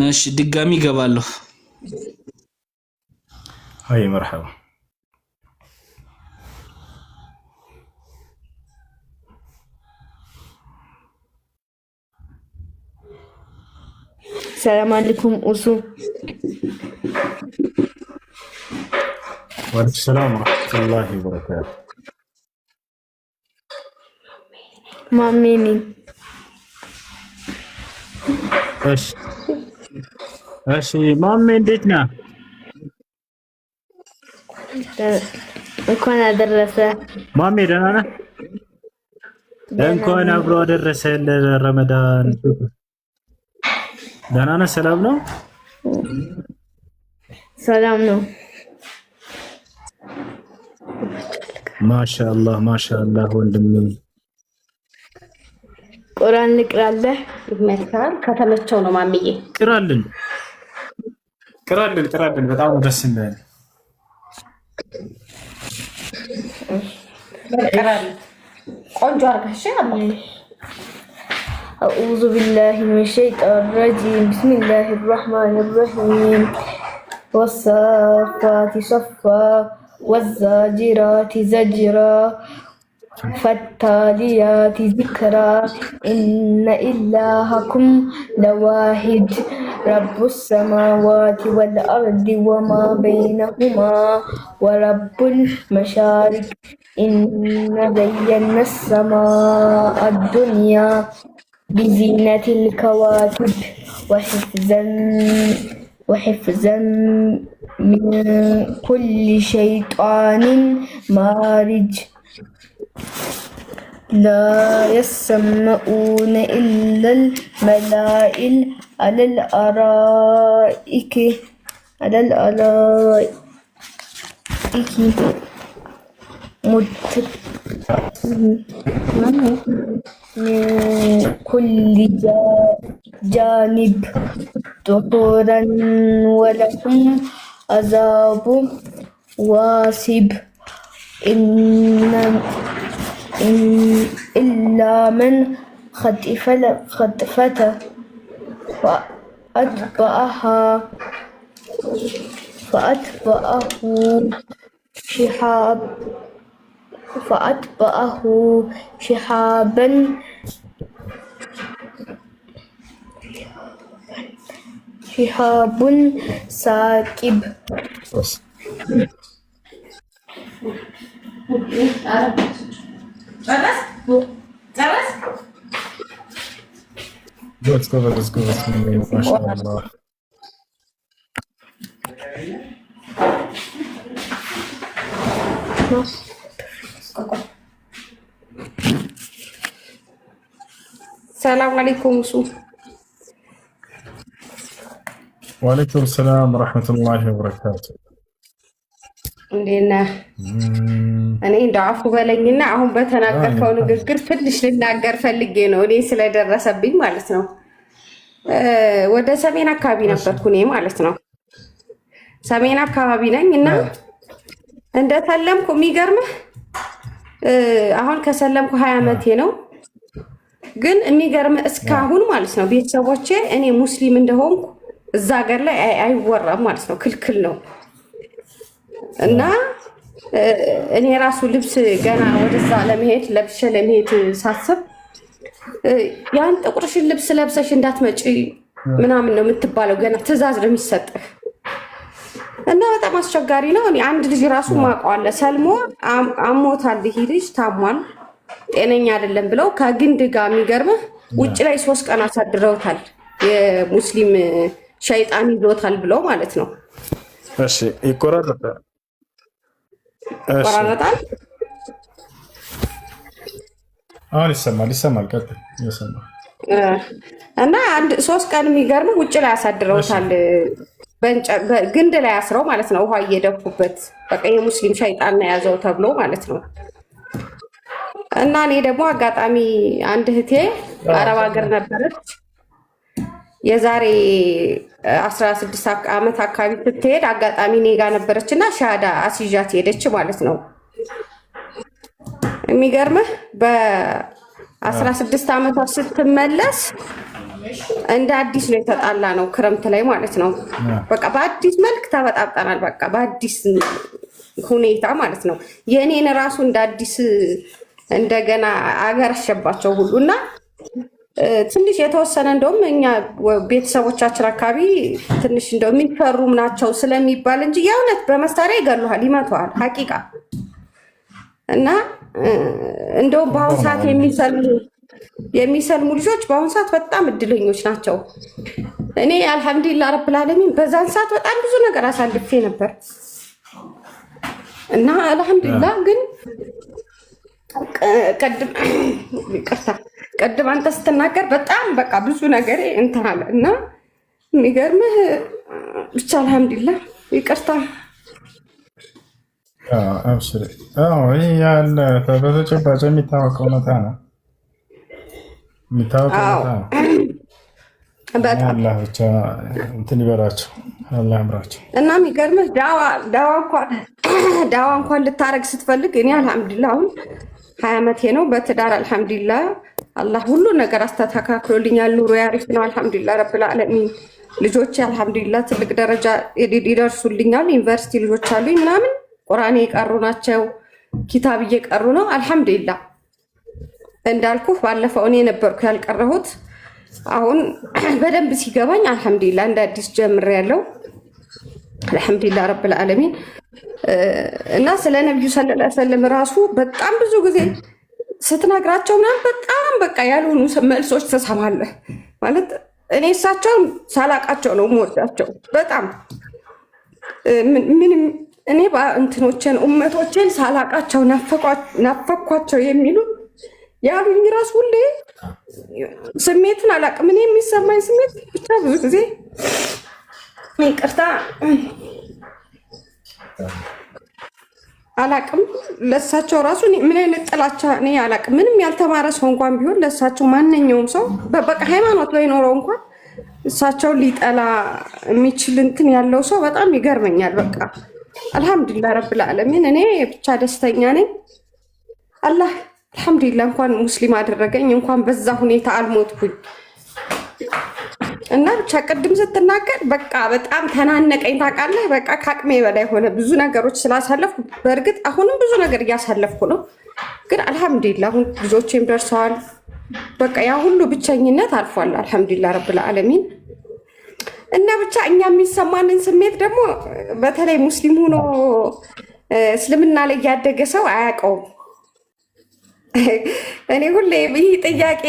እሺ ድጋሚ እገባለሁ። አይ መርሐባ። ሰላም አለይኩም ኡሱ። ወአለይኩም ሰላም ወራህመቱላሂ ወበረካቱ። ማሜኒ እሺ ማሜ እንዴት ነህ? እንኳን አደረሰ ማሜ። ደህና ነህ? እንኳን አብሮ አደረሰ ለረመዳን። ደህና ነህ? ሰላም ነው? ሰላም ነው። ማሻአላህ ማሻአላህ ወንድሜ። ቁርአን ልቅራለህ? ይመልካል። ከተመቸው ነው ማሚዬ። ቅራልን በጣም ደስ ይላል። ቆንጆ አርጋሽ አባ أعوذ بالله من الشيطان الرجيم بسم الله الرحمن الرحيم والصافات صفا والزاجرات زجرا فالتاليات ذكرا إن إلهكم لواحد رب السماوات والأرض وما بينهما ورب المشارق إنا زينا السماء الدنيا بزينة الكواكب وحفظا وحفظا من كل شيطان مارج لا يسمعون إلا الملائل على الأرائك من كل جانب دحورا ولهم عذاب واصب إلا من خطفت فأتبعه شهابا ثاقب Let's go. MashaAllah. السلام عليكم وسو وعليكم السلام ورحمة الله وبركاته. እንዴት ነህ? እኔ እንደው አፉ በለኝና አሁን በተናገርከው ንግግር ትንሽ ልናገር ፈልጌ ነው። እኔ ስለደረሰብኝ ማለት ነው። ወደ ሰሜን አካባቢ ነበርኩ እኔ ማለት ነው። ሰሜን አካባቢ ነኝ እና እንደሰለምኩ የሚገርምህ አሁን ከሰለምኩ 20 ዓመቴ ነው። ግን የሚገርምህ እስካሁን ማለት ነው ቤተሰቦቼ እኔ ሙስሊም እንደሆንኩ እዛ ሀገር ላይ አይወራም ማለት ነው፣ ክልክል ነው። እና እኔ ራሱ ልብስ ገና ወደዛ ለመሄድ ለብሼ ለመሄድ ሳስብ ያን ጥቁርሽን ልብስ ለብሰሽ እንዳትመጪ ምናምን ነው የምትባለው። ገና ትዕዛዝ ነው የሚሰጥህ እና በጣም አስቸጋሪ ነው። እኔ አንድ ልጅ ራሱ ማውቀዋለ ሰልሞ አሞታል፣ ይሄ ልጅ ታሟል፣ ጤነኛ አይደለም ብለው ከግንድ ጋር የሚገርምህ ውጭ ላይ 3 ቀን አሳድረውታል። የሙስሊም ሸይጣን ይዞታል ብለው ማለት ነው። እሺ ይቆራረጣል። አሁን ይሰማል። ቀጥል። ይሰማል። እና 3 ቀን የሚገርምህ ውጭ ላይ አሳድረውታል። ግንድ ላይ አስረው ማለት ነው፣ ውሃ እየደፉበት በቃ የሙስሊም ሸይጣን ነው ያዘው ተብሎ ማለት ነው። እና እኔ ደግሞ አጋጣሚ አንድ እህቴ አረብ ሀገር ነበረች። የዛሬ 16 ዓመት አካባቢ ስትሄድ አጋጣሚ እኔ ጋር ነበረች እና ሻሃዳ አስይዣት ሄደች ማለት ነው። የሚገርምህ በ16 ዓመቷ ስትመለስ እንደ አዲስ ነው የተጣላ ነው፣ ክረምት ላይ ማለት ነው። በቃ በአዲስ መልክ ተበጣብጠናል፣ በቃ በአዲስ ሁኔታ ማለት ነው። የእኔን ራሱ እንደ አዲስ እንደገና አገረሸባቸው ሁሉ እና ትንሽ የተወሰነ እንደውም እኛ ቤተሰቦቻችን አካባቢ ትንሽ እንደው የሚፈሩም ናቸው ስለሚባል እንጂ የእውነት በመሳሪያ ይገሉሃል፣ ይመተዋል ሐቂቃ። እና እንደውም በአሁኑ ሰዓት የሚሰልሙ ልጆች በአሁኑ ሰዓት በጣም እድለኞች ናቸው። እኔ አልሐምዱሊላህ ረብል ዓለሚን በዛን ሰዓት በጣም ብዙ ነገር አሳልፌ ነበር እና አልሐምዱሊላህ ግን ቅድም አንተ ስትናገር በጣም በቃ ብዙ ነገር እንትን አለ እና የሚገርምህ ብቻ አልሐምዱሊላህ ይቅርታ። አብሽር። ይህ ያለ በተጨባጭ የሚታወቅ እውነታ ነው። አላህ ብቻ እንትን ይበላቸው፣ አላህ ያምራቸው። እና የሚገርምህ ዳዋ እንኳን ልታረግ ስትፈልግ እኔ አልሐምዱሊላህ አሁን 20 ዓመቴ ነው። በትዳር አልሐምዱሊላህ አላህ ሁሉ ነገር አስተካክሎልኛል። ኑሮ ያሪፍ ነው አልሐምዱሊላህ ረብል ዓለሚን። ልጆች አልሐምዱሊላህ ትልቅ ደረጃ ይደርሱልኛል። ዩኒቨርሲቲ ልጆች አሉኝ ምናምን፣ ቁርአን የቀሩ ናቸው፣ ኪታብ እየቀሩ ነው አልሐምዱሊላህ። እንዳልኩህ ባለፈው እኔ ነበርኩ ያልቀረሁት። አሁን በደንብ ሲገባኝ አልሐምዱሊላህ እንደ አዲስ ጀምሬያለሁ አልሐምዱሊላህ ረብል ዓለሚን። እና ስለ ነብዩ ሰለላሁ ዐለይሂ ወሰለም ራሱ በጣም ብዙ ጊዜ ስትነግራቸው ምናምን በጣም በቃ ያልሆኑ መልሶች ትሰማለህ። ማለት እኔ እሳቸውን ሳላቃቸው ነው የምወዳቸው በጣም ምንም እኔ እንትኖችን ኡመቶችን ሳላቃቸው ናፈኳቸው የሚሉ ያሉኝ ራሱ ሁሌ ስሜቱን አላቅም። እኔ የሚሰማኝ ስሜት ብቻ ብዙ ጊዜ ይቅርታ አላቅም። ለእሳቸው ራሱ ምን አይነት ጥላቻ እኔ አላቅም። ምንም ያልተማረ ሰው እንኳን ቢሆን ለእሳቸው ማንኛውም ሰው በቃ ሃይማኖት ባይኖረው እንኳን እሳቸውን ሊጠላ የሚችል እንትን ያለው ሰው በጣም ይገርመኛል። በቃ አልሐምዱሊላህ ረብል ዓለሚን እኔ ብቻ ደስተኛ ነኝ። አላህ አልሐምዱሊላህ እንኳን ሙስሊም አደረገኝ፣ እንኳን በዛ ሁኔታ አልሞትኩኝ። እና ብቻ ቅድም ስትናገር በቃ በጣም ተናነቀኝ ታውቃለህ። በቃ ከአቅሜ በላይ ሆነ ብዙ ነገሮች ስላሳለፍኩ። በእርግጥ አሁንም ብዙ ነገር እያሳለፍኩ ነው፣ ግን አልሐምዱሊላህ አሁን ልጆቼም ደርሰዋል። በቃ ያ ሁሉ ብቸኝነት አልፏል። አልሐምዱሊላህ ረብል ዓለሚን። እና ብቻ እኛ የሚሰማንን ስሜት ደግሞ በተለይ ሙስሊም ሆኖ እስልምና ላይ ያደገ ሰው አያውቀውም። እኔ ሁሌ ይህ ጥያቄ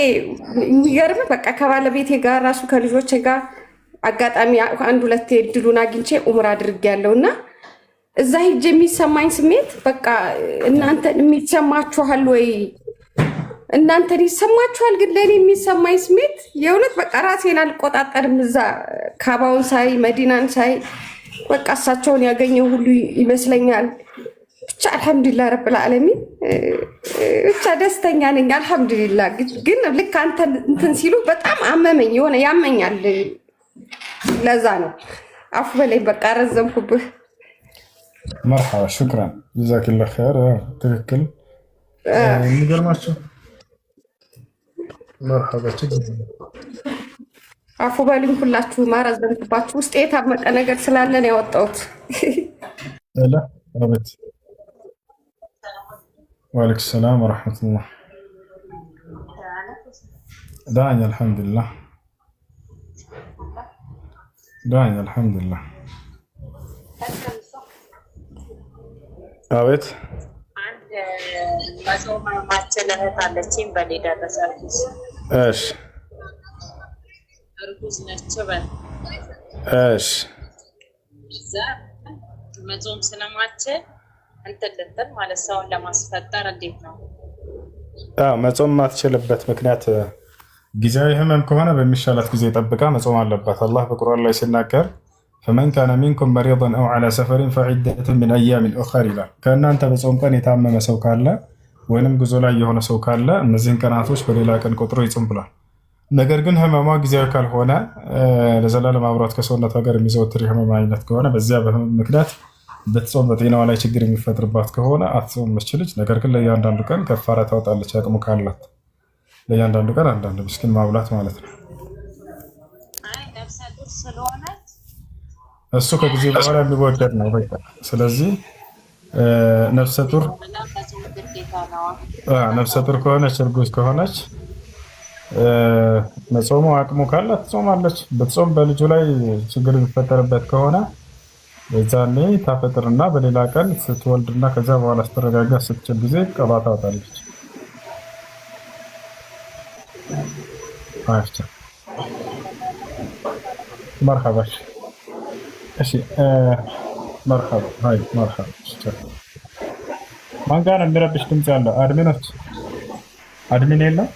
የሚገርም በቃ ከባለቤቴ ጋር ራሱ ከልጆቼ ጋር አጋጣሚ አንድ ሁለቴ እድሉን አግኝቼ ኡምራ አድርጌያለሁ እና እዛ ሂጅ የሚሰማኝ ስሜት በቃ እናንተን የሚሰማችኋል ወይ? እናንተን ይሰማችኋል? ግን ለእኔ የሚሰማኝ ስሜት የእውነት በቃ ራሴን አልቆጣጠርም። እዛ ካባውን ሳይ መዲናን ሳይ በቃ እሳቸውን ያገኘው ሁሉ ይመስለኛል። ብቻ አልሐምዱሊላህ ረብል ዓለሚን ብቻ ደስተኛ ነኝ። አልሐምዱሊላህ ግን ልክ አንተ እንትን ሲሉ በጣም አመመኝ፣ የሆነ ያመኛል። ለዛ ነው አፉ በላይ በቃ ረዘምኩብህ። መርሐባ ሹክራን ጀዛኪላህ ኸይር። ትክክል የሚገርማቸው መርሐባ አፉ በሉኝ ሁላችሁ ማረዘምኩባችሁ። ውስጥ የታመቀ ነገር ስላለን ያወጣሁት። አቤት ወአለይኩም ሰላም ወረሕመቱላህ። ዳኝ አልሐምዱሊላህ ዳኝ አልሐምዱሊላህ። አቤት አንድ መጾም ማችል እህት አለችኝ በኔ ደረሰ። እሺ እርጉዝ ነች በል። እሺ እዛ መጾም ስለማችል እንትን ልትል ማለት ሰውን ለማስፈጠር እንዴት ነው? መጾም ማትችልበት ምክንያት ጊዜያዊ ህመም ከሆነ በሚሻላት ጊዜ ጠብቃ መጾም አለባት። አላህ በቁርአን ላይ ሲናገር ፈመን ካነ ሚንኩም መሪደን አው ዐላ ሰፈሪን ፈዒደቱን ሚን አያሚን ኡኸር ይላል። ከእናንተ በጾም ቀን የታመመ ሰው ካለ ወይንም ጉዞ ላይ የሆነ ሰው ካለ እነዚህን ቀናቶች በሌላ ቀን ቆጥሮ ይጾም ብሏል። ነገር ግን ህመሟ ጊዜያዊ ካልሆነ ለዘላለም አብሯት ከሰውነቷ ጋር የሚዘወትር የህመም አይነት ከሆነ በዚያ በህመም ምክንያት በጾም በጤናዋ ላይ ችግር የሚፈጥርባት ከሆነ አትጾም መስችልች። ነገር ግን ለእያንዳንዱ ቀን ከፋራ ታወጣለች አቅሙ ካላት። ለእያንዳንዱ ቀን አንዳንድ ምስኪን ማብላት ማለት ነው። ነፍሰ ጡር ስለሆነች እሱ ከጊዜ በኋላ የሚወደድ ነው። በቃ ስለዚህ ነፍሰ ጡር ከሆነች እርጉዝ ከሆነች መጾሙ አቅሙ ካላት ትጾማለች። በጾም በልጁ ላይ ችግር የሚፈጠርበት ከሆነ የዛኔ ታፈጥርና በሌላ ቀን ስትወልድና ከዛ በኋላ ስትረጋጋ ስትችል ጊዜ ቀባ ታወጣለች። አይፍታ መርሐባ። እሺ መርሐባ ሃይ መርሐባ። ማን ጋር የሚረብሽ ድምጽ ያለው? አድሚኖች አድሚን የለም?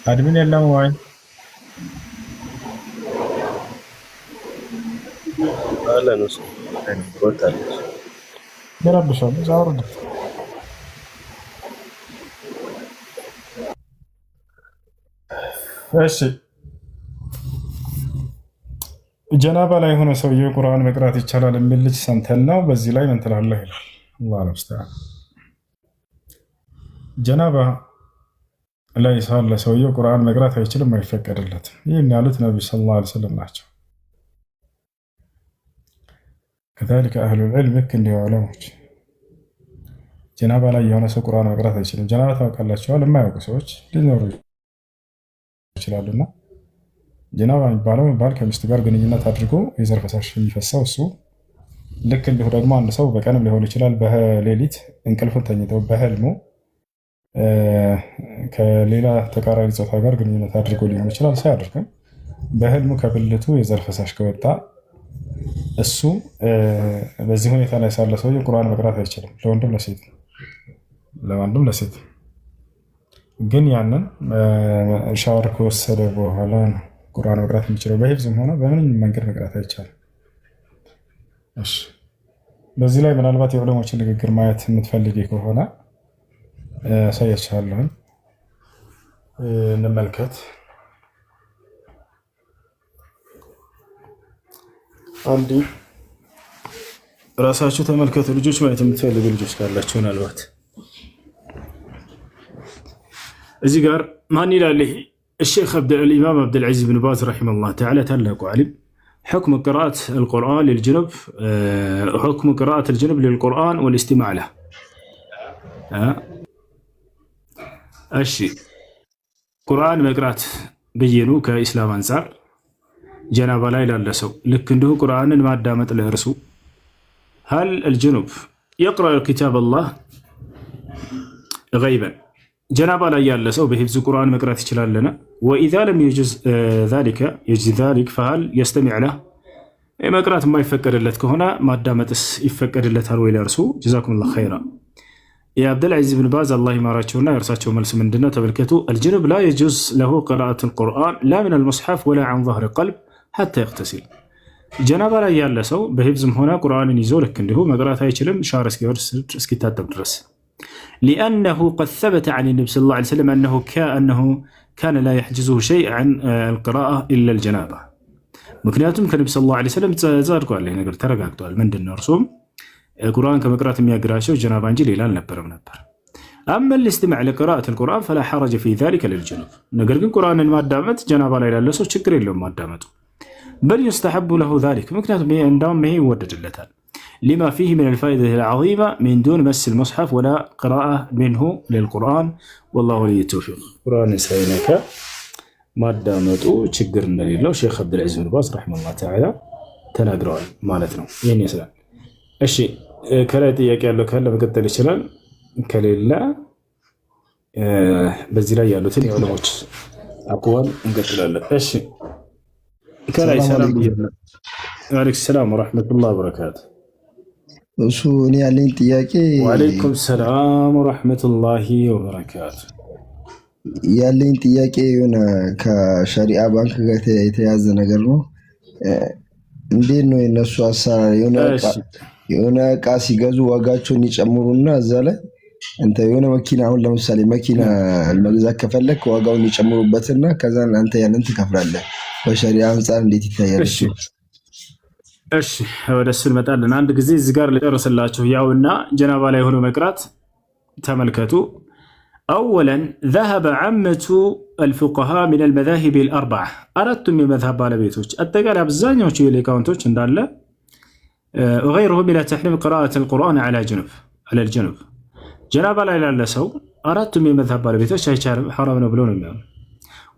አድሚን የለም ወይ? አለ ነው ወጣለች ይረብሻል። ዛውሩ እሺ ጀናባ ላይ የሆነ ሰውዬው ቁርአን መቅራት ይቻላል የሚል ልጅ ሰምተን ነው። በዚህ ላይ ምን ትላለህ ይላል። አላህ ሙስተዓን። ጀናባ ላይ ሳለ ሰውዬው ቁርአን መቅራት አይችልም፣ አይፈቀድለትም። ይህን ያሉት ነብዩ ሰለላሁ ዐለይሂ ወሰለም ናቸው። ከዛሊከ አህሉል ዒልም ልክ እንዲህ ዑለሞች ጀናባ ላይ የሆነ ሰው ቁርአን መቅራት አይችልም። ጀናባ ታውቃላችኋል? የማያውቁ ሰዎች ሊኖሩ ይችላሉና ጀናባ የሚባለው ባል ከሚስቱ ጋር ግንኙነት አድርጎ የዘር ፈሳሽ የሚፈሳው እሱ። ልክ እንዲሁ ደግሞ አንድ ሰው በቀንም ሊሆን ይችላል በሌሊት እንቅልፉን ተኝተው በህልሙ ከሌላ ተቃራኒ ጾታ ጋር ግንኙነት አድርጎ ሊሆን ይችላል። ሳያደርግም በህልሙ ከብልቱ የዘር ፈሳሽ ከወጣ እሱ በዚህ ሁኔታ ላይ ሳለ ሰውዬው ቁርአን መቅራት አይችልም። ለወንድም ለሴት ግን ያንን ሻወር ከወሰደ በኋላ ነው ቁርአን መቅራት የሚችለው። በሂፍዝም ሆነ በምንም መንገድ መቅራት አይቻልም። እሺ በዚህ ላይ ምናልባት የዑለሞችን ንግግር ማየት የምትፈልጊ ከሆነ ሳይቻለሁ እንመልከት። አንዲ ራሳችሁ ተመልከቱ ልጆች፣ ማየት የምትፈልጉ ልጆች ካላችሁ ምናልባት እዚህ ጋር ማን ይላል? ይሄ الشيخ الإمام عبد العزيز بن باز رحمه الله تعالى تعلق علم حكم قراءة القرآن للجنب، حكم قراءة الجنب للقرآن والاستماع له. الشيء قرآن مقرات بينو كإسلام أنصار جناب لا إله إلا سو لكنه قرآن ما دامت له رسول. هل الجنب يقرأ كتاب الله غيبا؟ جناب لا إله سو بحفظ القرآن مقرات يشلال لنا، وإذا لم يجز ذلك فهل يستمع له؟ مقرات ما يفكر لك هنا ما دامت يفكر لك هل إلى رسول. جزاكم الله خيرا. يا عبد العزيز بن باز الله يماراتشونا يرساتشو ملس من دنا تبلكتو الجنب لا يجوز له قراءة القرآن لا من المصحف ولا عن ظهر قلب حتى يغتسل. جناب لا يالا سو بحفظم هنا قرآن يزولك عنده مقرات هيشلم شهر اسكتات درس، لأنه قد ثبت عن النبي صلى الله عليه وسلم أنه كان لا يحجزه شيء عن القراءة إلا الجنابة. مكنياتهم كان النبي صلى الله عليه وسلم تزاركوا عليه نقدر ترقاقتوا من دنا رسوم القرآن كما قرأت ميقراشو جناب انجلي لا نبر. أما الاستماع لقراءة القرآن فلا حرج في ذلك للجنوب. نقول القرآن ما دامت جناب لا إله إلا سو شكرين لهم ما دامته، بل يستحب له ذلك مكنياتهم عندهم هي ودد اللتان لما فيه من الفائدة العظيمة من دون مس المصحف ولا قراءة منه للقرآن. والله ولي التوفيق. قرآن سينك ما دامته شكرنا لله. شيخ عبد العزيز بن باز رحمه الله تعالى تناقروا مالتنا يعني سلام. الشيء كلا ጥያቄ ያለው ካለ መቀጠል ይችላል። ከሌለ በዚህ ላይ ያሉትን የዑለሞች አቋም እንቀጥላለን። እሺ ከላይ ሰላም ይሁን። ወአለይኩም ሰላም ወራህመቱላሂ ወበረካቱ። እሱ እኔ ያለኝ ጥያቄ ወአለይኩም ሰላም ወራህመቱላሂ ወበረካቱ። ያለኝ ጥያቄ የሆነ ከሸሪዓ ባንክ ጋር የተያዘ ነገር ነው። እንዴት ነው የነሱ አሰራር? የሆነ እቃ ሲገዙ ዋጋቸውን ይጨምሩና እዛ ላይ አንተ የሆነ መኪና አሁን ለምሳሌ መኪና መግዛት ከፈለክ ዋጋውን ይጨምሩበትና ከዛ አንተ ያንን ትከፍላለህ። በሸሪዓ አንፃር እንዴት ይታያል? እሺ ወደ እሱ እንመጣለን። አንድ ጊዜ እዚህ ጋር ልጨርስላችሁ። ያውና ጀናባ ላይ ሆኖ መቅራት ተመልከቱ። أولا ذهب عامة الفقهاء من المذاهب الأربعة أردتم من مذهب بالبيتوش التقال أبزاني وشي اللي كونتوش اندالله وغيرهم إلى تحريم قراءة القرآن على الجنب. جناب لا إله إلا سو أردتم من مذهب بالبيتوش حرام نبلون المياه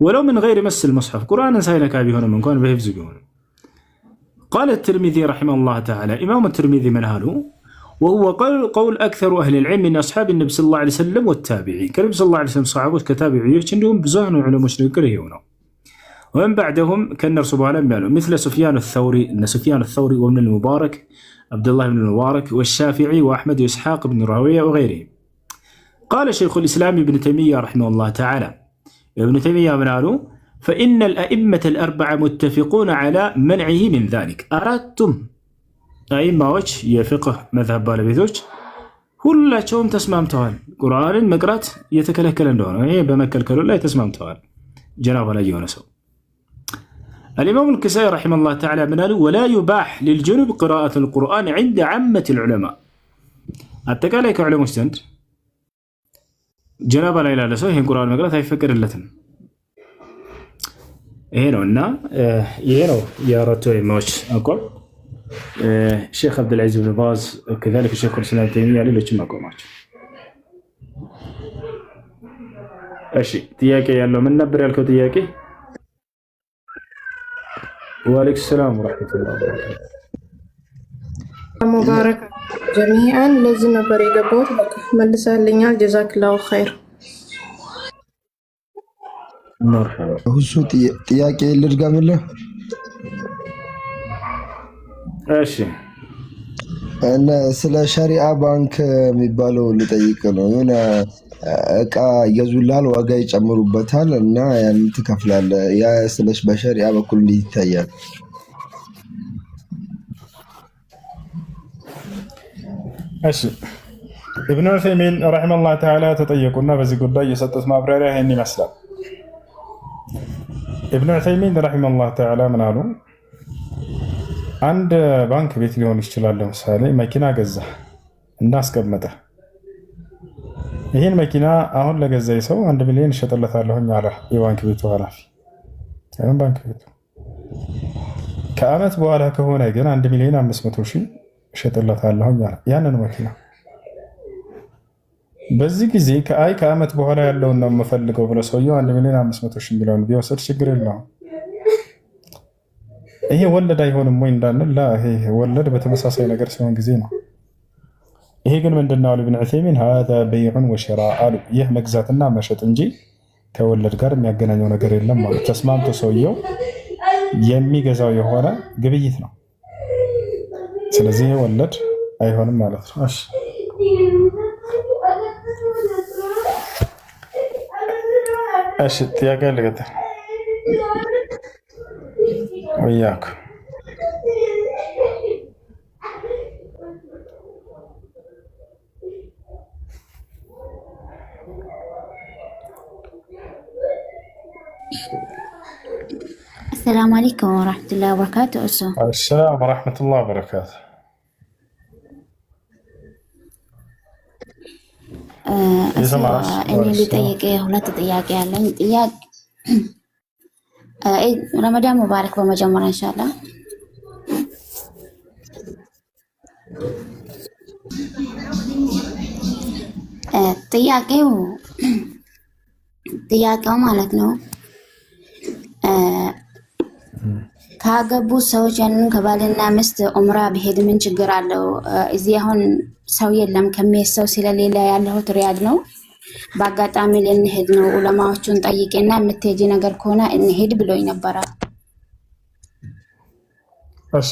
ولو من غير مس المصحف قرآن سايلك أبي هنا من كون بهفز بيون. قال الترمذي رحمه الله تعالى إمام الترمذي من هالو وهو قول أكثر أهل العلم من أصحاب النبي صلى الله عليه وسلم والتابعين. كالنبي صلى الله عليه وسلم صحابه كتابعين عندهم بزهن وعلم مشركين ومن بعدهم كان رسول الله مثل سفيان الثوري وابن المبارك عبد الله بن المبارك والشافعي وأحمد وإسحاق بن راهويه وغيرهم. قال شيخ الإسلام ابن تيمية رحمه الله تعالى ابن تيمية مناله فإن الأئمة الأربعة متفقون على منعه من ذلك. أردتم أئمة وجه يفقه مذهب بالبيتوች ሁላቸውም ተስማምተዋል። ቁርአንን መቅራት የተከለከለ እንደሆነ ይሄ በመከልከሉ ላይ ተስማምተዋል። ጀናባ ላይ የሆነ ሰው الإمام الكسائي رحمه الله تعالى من قال ولا يباح للجنب قراءة القرآن عند عامة العلماء. أتكالي كعلماء استند جناب لا إله إلا الله هي القرآن مقرأة هيفكر اللتن هنا يا رتوي موش أقول الشيخ عبد العزيز بن باز وكذلك الشيخ الإسلام ابن تيمية عليه لجمع قومات. أشي تياكي يالله من نبر يالكو تياكي. وعليكم السلام ورحمة الله وبركاته. مبارك جميعا لازم نبر يقبوت لك ملسا لنيال جزاك الله خير. መርሐባ ሁሱ ጥያቄ ልድገምልህ። እሺ እና ስለ ሸሪዓ ባንክ የሚባለው ልጠይቅ ነው። የሆነ እቃ ይገዙልሃል፣ ዋጋ ይጨምሩበታል እና ያን ትከፍላለህ። ያ ስለሽ በሸሪዓ በኩል እንዴት ይታያል? እሺ ኢብኑ ዑሰይሚን ረሒመሁላህ ተዓላ ተጠየቁና በዚህ ጉዳይ የሰጡት ማብራሪያ ይህን ይመስላል። ኢብኑ ዑሰይሚን ረሒመሁላህ ተዓላ ምን አሉ? አንድ ባንክ ቤት ሊሆን ይችላል። ለምሳሌ መኪና ገዛ እና አስቀመጠ። ይህን መኪና አሁን ለገዛ ሰው 1 ሚሊዮን እሸጥለታለሁኝ አለ የባንክ ቤቱ ኃላፊ። ባንክ ቤቱ ከዓመት በኋላ ከሆነ ግን 1,500,000 እሸጥለታለሁኝ አለ ያንን መኪና። በዚህ ጊዜ ከዓመት በኋላ ያለውን ነው የምፈልገው ብሎ ሰውየው 1,500,000 ሚሊዮን ቢወስድ ችግር የለውም። ይሄ ወለድ አይሆንም ወይ እንዳንል፣ ይሄ ወለድ በተመሳሳይ ነገር ሲሆን ጊዜ ነው። ይሄ ግን ምንድነው አሉ ኢብኑ ዑሰይሚን هذا بيع وشراء አሉ። ይህ መግዛትና መሸጥ እንጂ ከወለድ ጋር የሚያገናኘው ነገር የለም ማለት ተስማምቶ ሰውየው የሚገዛው የሆነ ግብይት ነው። ስለዚህ ወለድ አይሆንም ማለት ነው። እሺ እሺ ጥያቄ ልቀጥል ወያኩ السلام عليكم ورحمة الله وبركاته. السلام ورحمة الله وبركاته. እኔ ልጠይቅ ሁለት ጥያቄ ያለኝ ጥያቄ ረመዳን ሙባረክ በመጀመሪያ ኢንሻአላህ። ጥያቄው ማለት ነው ካገቡ ሰዎች ያንን ከባልና ሚስት ዑምራ ቢሄድ ምን ችግር አለው? እዚህ አሁን ሰው የለም ከሚሄድ ሰው ስለሌለ ያለሁት ሪያድ ነው። በአጋጣሚ ልንሄድ ነው። ዑለማዎቹን ጠይቄና የምትሄጂ ነገር ከሆነ እንሄድ ብሎኝ ነበረ። እሺ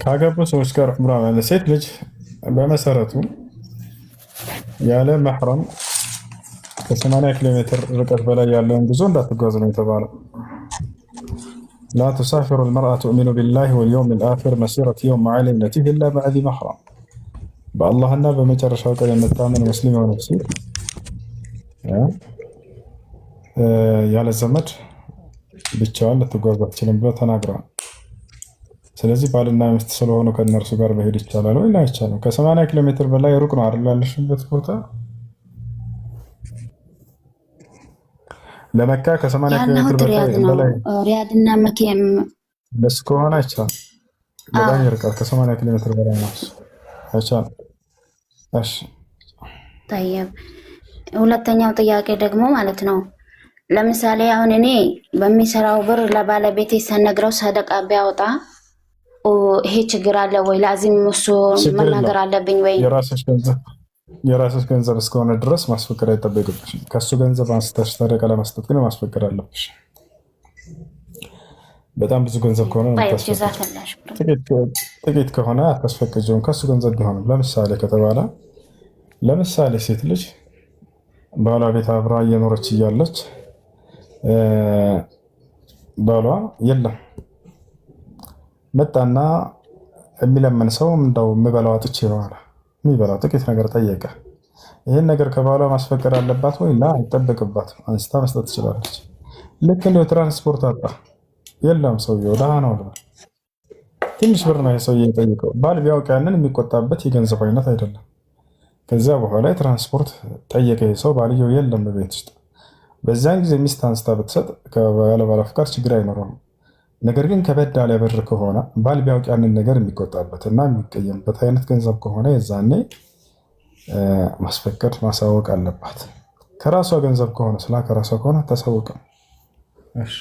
ካገቡ ሰዎች ጋር ዑምራ ማለት ሴት ልጅ በመሰረቱ ያለ መሕረም ከ80 ኪሎ ሜትር ርቀት በላይ ያለውን ጉዞ እንዳትጓዝ ነው የተባለው። لا تسافر المرأة تؤمن بالله واليوم الآخر مسيرة يوم مع ابنته إلا مع ذي محرم. በአላህና በመጨረሻው ቀን የምታምን ሙስሊም የሆነች ሴት ያለ ዘመድ ብቻዋን ልትጓዝ አትችልም ብለው ተናግረዋል። ስለዚህ ባልና ሚስት ስለሆኑ ከእነርሱ ጋር መሄድ ይቻላል ወይ? አይቻልም። ከ80 ኪሎ ሜትር በላይ ሩቅ ነው አይደል ያለሽበት ቦታ ለመካ ከ80 ኪሎ ሜትር በላይ ሪያድና መኪም በስ ከሆነ አይቻልም። በጣም ይርቃል። ከ80 ኪሎ ሜትር በላይ ነው አይቻልም። እሺ طيب ሁለተኛው ጥያቄ ደግሞ ማለት ነው ለምሳሌ አሁን እኔ በሚሰራው ብር ለባለቤቴ ሰነግረው ሰደቃ ቢያወጣ ይሄ ችግር አለ ወይ? ላዚም እሱ መናገር አለብኝ ወይ? የራስሽ ገንዘብ እስከሆነ ድረስ ማስፈቀድ አይጠበቅብሽም። ከሱ ገንዘብ አንስተሽ ሰደቃ ለመስጠት ግን ማስፈቀድ አለብሽ። በጣም ብዙ ገንዘብ ከሆነ ጥቂት ከሆነ አታስፈቅጂውም። ከሱ ገንዘብ ቢሆንም ለምሳሌ ከተባለ ለምሳሌ ሴት ልጅ ባሏ ቤት አብራ እየኖረች እያለች ባሏ የለም መጣና የሚለምን ሰው እንደው የምበላው አጥቼ ነው አለ። የሚበላው ጥቂት ነገር ጠየቀ። ይህን ነገር ከባሏ ማስፈቀድ አለባት ወይ? ላ አይጠበቅባትም። አንስታ መስጠት ትችላለች። ልክ እንደው ትራንስፖርት አጣ የለም ሰውየው ደሃ ነው ብሏል። ትንሽ ብር ነው የሰውየው የጠየቀው። ባል ቢያውቅ ያንን የሚቆጣበት የገንዘብ አይነት አይደለም። ከዚያ በኋላ የትራንስፖርት ጠየቀ ሰው፣ ባልየው የለም በቤት ውስጥ። በዛን ጊዜ ሚስት አንስታ ብትሰጥ ከባለ ፍቃድ ችግር አይኖረውም። ነገር ግን ከበድ ያለ ብር ከሆነ ባል ቢያውቅ ያንን ነገር የሚቆጣበት እና የሚቀየምበት አይነት ገንዘብ ከሆነ የዛኔ ማስፈቀድ ማሳወቅ አለባት። ከራሷ ገንዘብ ከሆነ ከራሷ ከሆነ አታሳውቅም። እሺ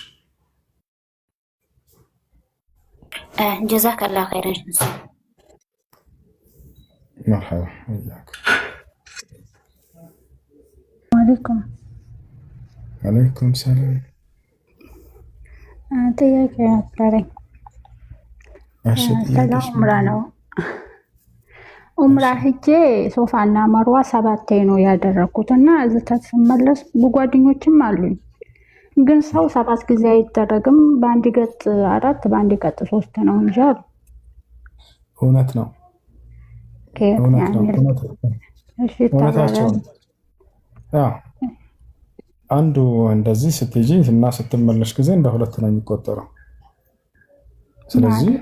ጀዛከላሁ ኸይረን። مرحبا وياك. አለይኩም አለይኩም ሰላም። ጥያቄ ነበረኝ። ስለ ኡምራ ነው። ኡምራ ሂጄ ሶፋና መርዋ 7 ነው ያደረኩት እና እዚህ ተስመለስ ጓደኞችም አሉኝ። ግን ሰው 7 ጊዜ አይደረግም፣ በአንድ ገጥ 4 በአንድ ገጥ 3 ነው እንጂ አሉ። እውነት ነው። እሺ ታዲያ አንዱ እንደዚህ ስትጂ እና ስትመለሽ ጊዜ እንደ 2 ነው የሚቆጠረው። ስለዚህ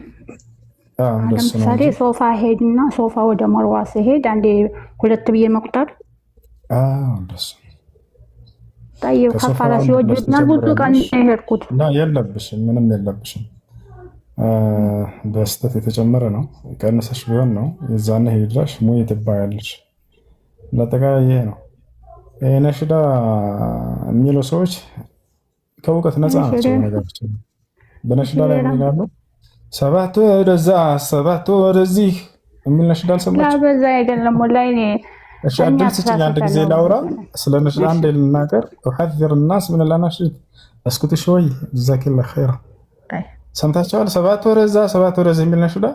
ለምሳሌ ሶፋ ሄድና ሶፋ ወደ መርዋ ሲሄድ አንዴ 2 ብዬ መቁጠር እንደሱ ታየው ከፋራ ሲወጅና ብዙ ቀን ሄድኩት እና የለብሽም፣ ምንም የለብሽም። በስተት የተጨመረ ነው። ቀንሰሽ ቢሆን ነው የዛኔ ሄድራሽ ሙይ ትባያለሽ። ለጠቃላይ ይሄ ነው። ነሽዳ የሚሉ ሰዎች ከእውቀት ነፃ ናቸው። ነገሮች በነሽዳ ላይ ምን ይላሉ? 7 ወደዛ 7 ወደዚህ የሚል ነሽዳ አልሰማችም? በዛ አይደለም ወላሂ እኔ እሺ አዲስ ስጭኝ አንድ ጊዜ ላውራ ስለ ነሽዳ አንድ ልናገር። أحذر الناس من الأناشيد اسكت شوي جزاك الله خير። ሰምታችኋል? 7 ወደዛ 7 ወደዚህ የሚል ነሽዳ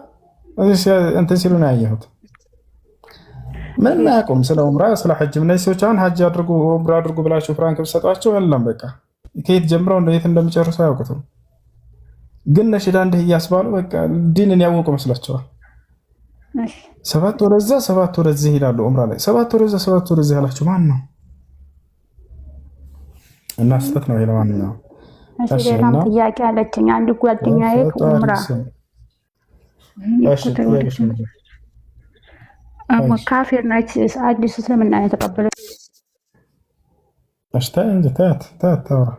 እንትን ሲሉ ነው ያየሁት። ምን ያቆም ስለ ዑምራ ስለ ሐጅ እነዚህ ሰዎች አሁን ሐጅ አድርጉ ዑምራ አድርጉ ብላችሁ ፍራንክ ብትሰጧቸው የለም በቃ ከየት ጀምረው እንዴት እንደሚጨርሱ አያውቁትም። ግን ነሽዳ እንደ እያስባሉ በቃ ዲንን ያወቁ መስላቸዋል። 7 ወደዛ 7 ወደዚህ ይላሉ ዑምራ ላይ 7 ወደዛ 7 ወደዚህ ያላችሁ ማን ነው? እና ስህተት ነው። ለማንኛውም እሺ ሌላም ጥያቄ አለችኝ። አንድ ጓደኛዬ ዑምራ ካፊር ነች፣ አዲስ እስልምና የተቀበለች። እሺ እንጂ ታውራ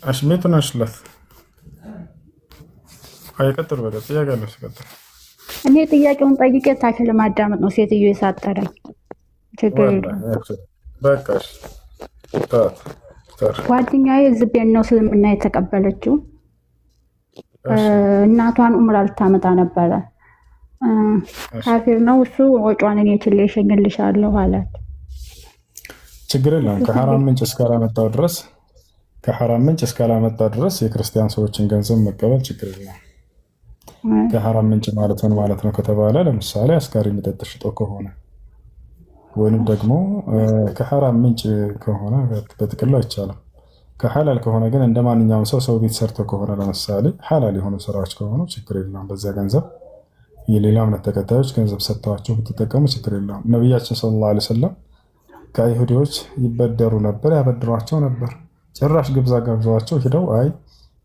እሺ ምን ነሽለት? አይቀጥል ወደ ጥያቄ ነው ሲቀጥል እኔ ጥያቄውን ጠይቄ ታች ለማዳመጥ ነው ሴትዮ የሳጠረኝ። ችግር በቃ ጓደኛዬ ዝቤን ነው እስልምና የተቀበለችው። እናቷን ዑምራ ልታመጣ ነበረ። ካፊር ነው እሱ። ወጪዋን እኔ ችሌ እሸኝልሻለሁ አላት። ችግር የለም። ከሐራም ምንጭ እስካላመጣ ድረስ የክርስቲያን ሰዎችን ገንዘብ መቀበል ችግር የለም። ከሐራም ምንጭ ማለት ምን ማለት ነው ከተባለ ለምሳሌ አስካሪ መጠጥ ሽጦ ከሆነ ወይንም ደግሞ ከሐራም ምንጭ ከሆነ በጥቅሉ አይቻልም። ከሐላል ከሆነ ግን እንደ ማንኛውም ሰው ቤት ሰርቶ ከሆነ ለምሳሌ ሐላል የሆኑ ስራዎች ከሆኑ ችግር የለም። በዚያ ገንዘብ የሌላ እምነት ተከታዮች ገንዘብ ሰጥተዋቸው ብትጠቀሙ ችግር የለውም። ነቢያችን ሰለላሁ ዐለይሂ ወሰለም ከአይሁዲዎች ይበደሩ ነበር፣ ያበድሯቸው ነበር። ጭራሽ ግብዣ ጋብዘዋቸው ሂደው አይ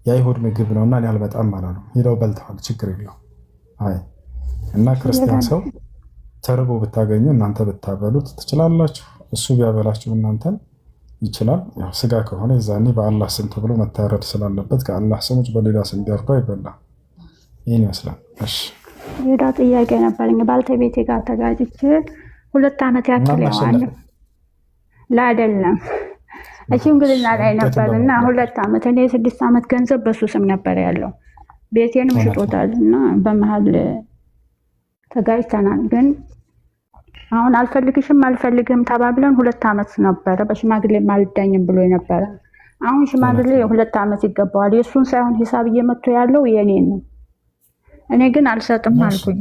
የአይሁድ ምግብ ነውና እኔ አልመጣም ማለት ነው። ሂደው በልተዋል፣ ችግር የለውም። አይ እና ክርስቲያን ሰው ተርቦ ብታገኙ እናንተ ብታበሉት ትችላላችሁ። እሱ ቢያበላችሁ እናንተን ይችላል። ያው ስጋ ከሆነ የዛኔ በአላህ ስም ተብሎ መታረድ ስላለበት ከአላህ ስሞች በሌላ ስም ቢያርዱ አይበላም። ይህን ይመስላል። እሺ ሌላ ጥያቄ ነበረኝ። ባልተቤቴ ጋር ተጋጭቼ 2 ዓመት ያክል ያዋል አይደለም ሽምግልና ላይ ነበርና 2 ዓመት እኔ 6 ዓመት ገንዘብ በሱ ስም ነበር ያለው። ቤቴንም ሽጦታል እና በመሃል ተጋጭተናል። ግን አሁን አልፈልግም ተባብለን 2 ዓመት ነበረ። በሽማግሌ ማልዳኝም ብሎ ነበረ። አሁን ሽማግሌ 2 ዓመት ይገባዋል። የሱን ሳይሆን ሂሳብ እየመቶ ያለው የኔን ነው። እኔ ግን አልሰጥም አልኩኝ።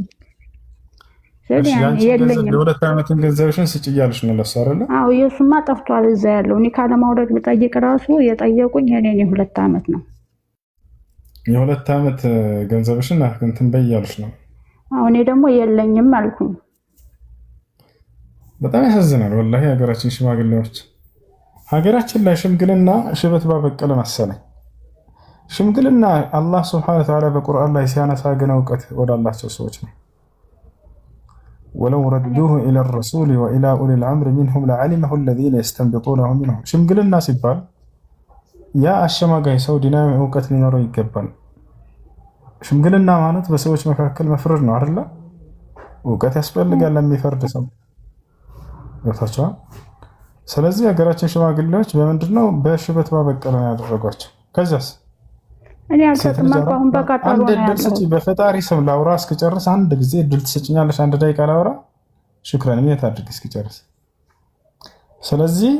የ2 ዓመትን ገንዘብሽን ስጭ እያልሽ ነው ለእሱ አይደለ? አዎ የሱማ ጠፍቷል እዛ ያለው። እኔ ካለማውረድ ብጠይቅ ራሱ የጠየቁኝ የኔን የ2 ዓመት ነው። የ2 ዓመት ገንዘብሽን እንትን በይ እያልሽ ነው። አሁን እኔ ደግሞ የለኝም አልኩኝ። በጣም ያሳዝናል ወላሂ። ሀገራችን ሽማግሌዎች ሀገራችን ላይ ሽምግልና ሽበት ባበቀለ መሰለኝ። ሽምግልና አላህ ሱብሓነሁ ወተዓላ በቁርአን ላይ ሲያነሳ ግን እውቀት ወዳላቸው ሰዎች ነው። ወለው ረዱሁ ኢለ ረሱል ወኢላ ኡሊል አምሪ ሚንሁም ለዓሊመሁ አለዚነ የስተንቢጡነሁ ሚንሁም። ሽምግልና ሲባል ያ አሸማጋይ ሰው ዲናዊ እውቀት ሊኖረው ይገባል። ሽምግልና ማለት በሰዎች መካከል መፍረድ ነው አይደለ? እውቀት ያስፈልጋል ለሚፈርድ ሰው። ገብታችኋል? ስለዚህ ሀገራችን ሽማግሌዎች በምንድነው በሽበት ባበቀለ ነው ያደረጓቸው። ከዛስ እኔ አልሰጥም አሁን በቀጠሮ አንድ ነው ድል ስጪ፣ በፈጣሪ ስም ላውራ እስክጨርስ አንድ ጊዜ ድል ትሰጭኛለሽ? 1 ደቂቃ ላውራ። ሽክራን ምን ታድርግ እስክጨርስ። ስለዚህ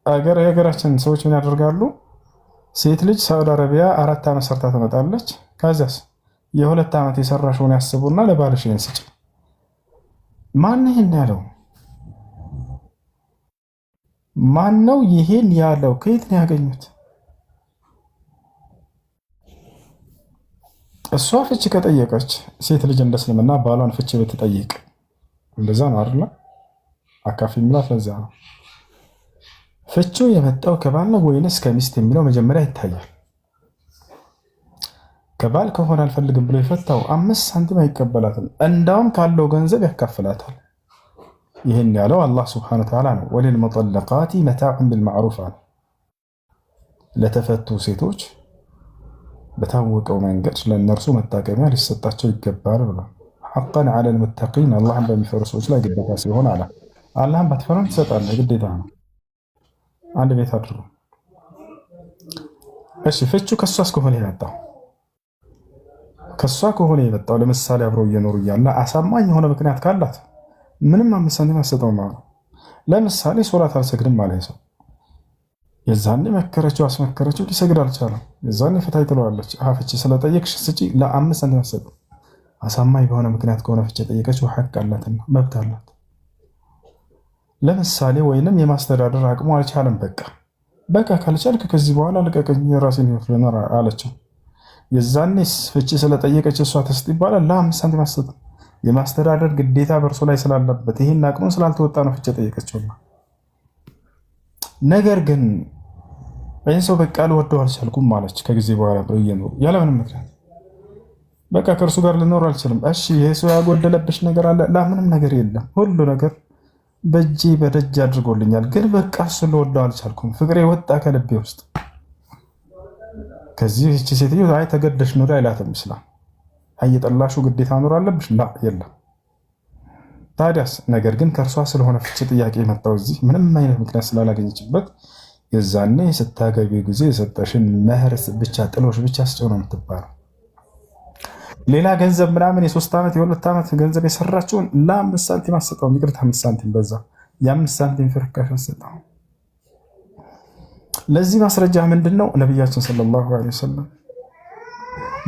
የሀገራችን ሰዎች ምን ያደርጋሉ? ሴት ልጅ ሳውዲ አረቢያ 4 ዓመት ሰርታ ትመጣለች። ከዚያስ የ2 ዓመት የሰራሽውን ያስቡና ለባልሽ ይሄን ስጪ። ማን ይሄን ያለው? ማን ነው ይሄን ያለው? ከየት ነው ያገኙት? እሷ ፍቺ ከጠየቀች ሴት ልጅ እንደ እስልምና ባሏን ፍቺ ብትጠይቅ እንደዛ ነው አይደል? አካፊ ምላት ለዛ ነው። ፍቺው የመጣው ከባል ነው ወይንስ ከሚስት የሚለው መጀመሪያ ይታያል። ከባል ከሆነ አልፈልግም ብሎ የፈታው 5 ሳንቲም አይቀበላትም፣ እንዳውም ካለው ገንዘብ ያካፍላታል። ይህን ያለው አላህ ሱብሓነሁ ወተዓላ ነው። ወሊልሙጠለቃቲ መታዑን ቢልማዕሩፍ አለ። ለተፈቱ ሴቶች በታወቀው መንገድ ለእነርሱ መጠቀሚያ ሊሰጣቸው ይገባል ብሏል። ሐቀን ዐለል ሙተቂን አላህን በሚፈሩ ሰዎች ላይ ግዴታ ሲሆን አለ። አላህን ባትፈሩም ትሰጣለህ፣ ግዴታ ነው። አንድ ቤት አድሩ። እሺ ፍቺው ከሷስ ከሆነ የመጣው ከሷ ከሆነ የመጣው ለምሳሌ አብረው እየኖሩ እያለ አሳማኝ የሆነ ምክንያት ካላት ምንም 5 ሳንቲም አትሰጠውም ማለት ነው። ለምሳሌ ሶላት አልሰግድም ማለት ሰው የዛኔ መከረችው አስመከረችው ሊሰግድ አልቻለም። የዛኔ ፍታይ ትለዋለች። ፍቺ ስለጠየቅሽ ስጪ፣ ለ5 ሳንቲም አትሰጥም። አሳማኝ በሆነ ምክንያት ከሆነ ፍቺ የጠየቀችው ሐቅ አላትና መብት አላት። ለምሳሌ ወይንም የማስተዳደር አቅሙ አልቻለም። በቃ ካልቻልክ ከዚህ በኋላ ልቀቀኝ የራሴን ህይወት ልኖር አለችው። የዛኔ ፍቺ ስለጠየቀች እሷ ተስጥ ይባላል። ለ5 ሳንቲም አትሰጥም። የማስተዳደር ግዴታ በእርሱ ላይ ስላለበት ይህን አቅሙን ስላልተወጣ ነው ፍቺ የጠየቀችው። ነገር ግን ይህን ሰው በቃ ልወደው አልቻልኩም ማለች። ከጊዜ በኋላ እየኖሩ ያለምንም ምክንያት በቃ ከእርሱ ጋር ልኖር አልችልም። እሺ ይህ ሰው ያጎደለብሽ ነገር አለ? ምንም ነገር የለም፣ ሁሉ ነገር በእጄ በደጅ አድርጎልኛል። ግን በቃ እሱ ልወደው አልቻልኩም፣ ፍቅሬ ወጣ ከልቤ ውስጥ። ከዚህ እቺ ሴትዮ አይ ተገደሽ ኑሪ አይላትም ኢስላም። እየጠላሹ ግዴታ ኑር አለብሽ? የለም። ታዲያስ ነገር ግን ከእርሷ ስለሆነ ፍቺ ጥያቄ የመጣው እዚህ ምንም አይነት ምክንያት ስላላገኘችበት የዛኔ ስታገቢ ጊዜ የሰጠሽን መህር ብቻ ጥሎሽ ብቻ ስጭው ነው የምትባለው። ሌላ ገንዘብ ምናምን የ3 ዓመት የ2 ዓመት ገንዘብ የሰራችውን ለ5 ሳንቲም አትሰጠውም። ይቅርታ 5 ሳንቲም በዛ፣ የ5 ሳንቲም ፍርካሽ አትሰጠው። ለዚህ ማስረጃ ምንድን ነው? ነቢያችን ሰለላሁ ዐለይሂ ወሰለም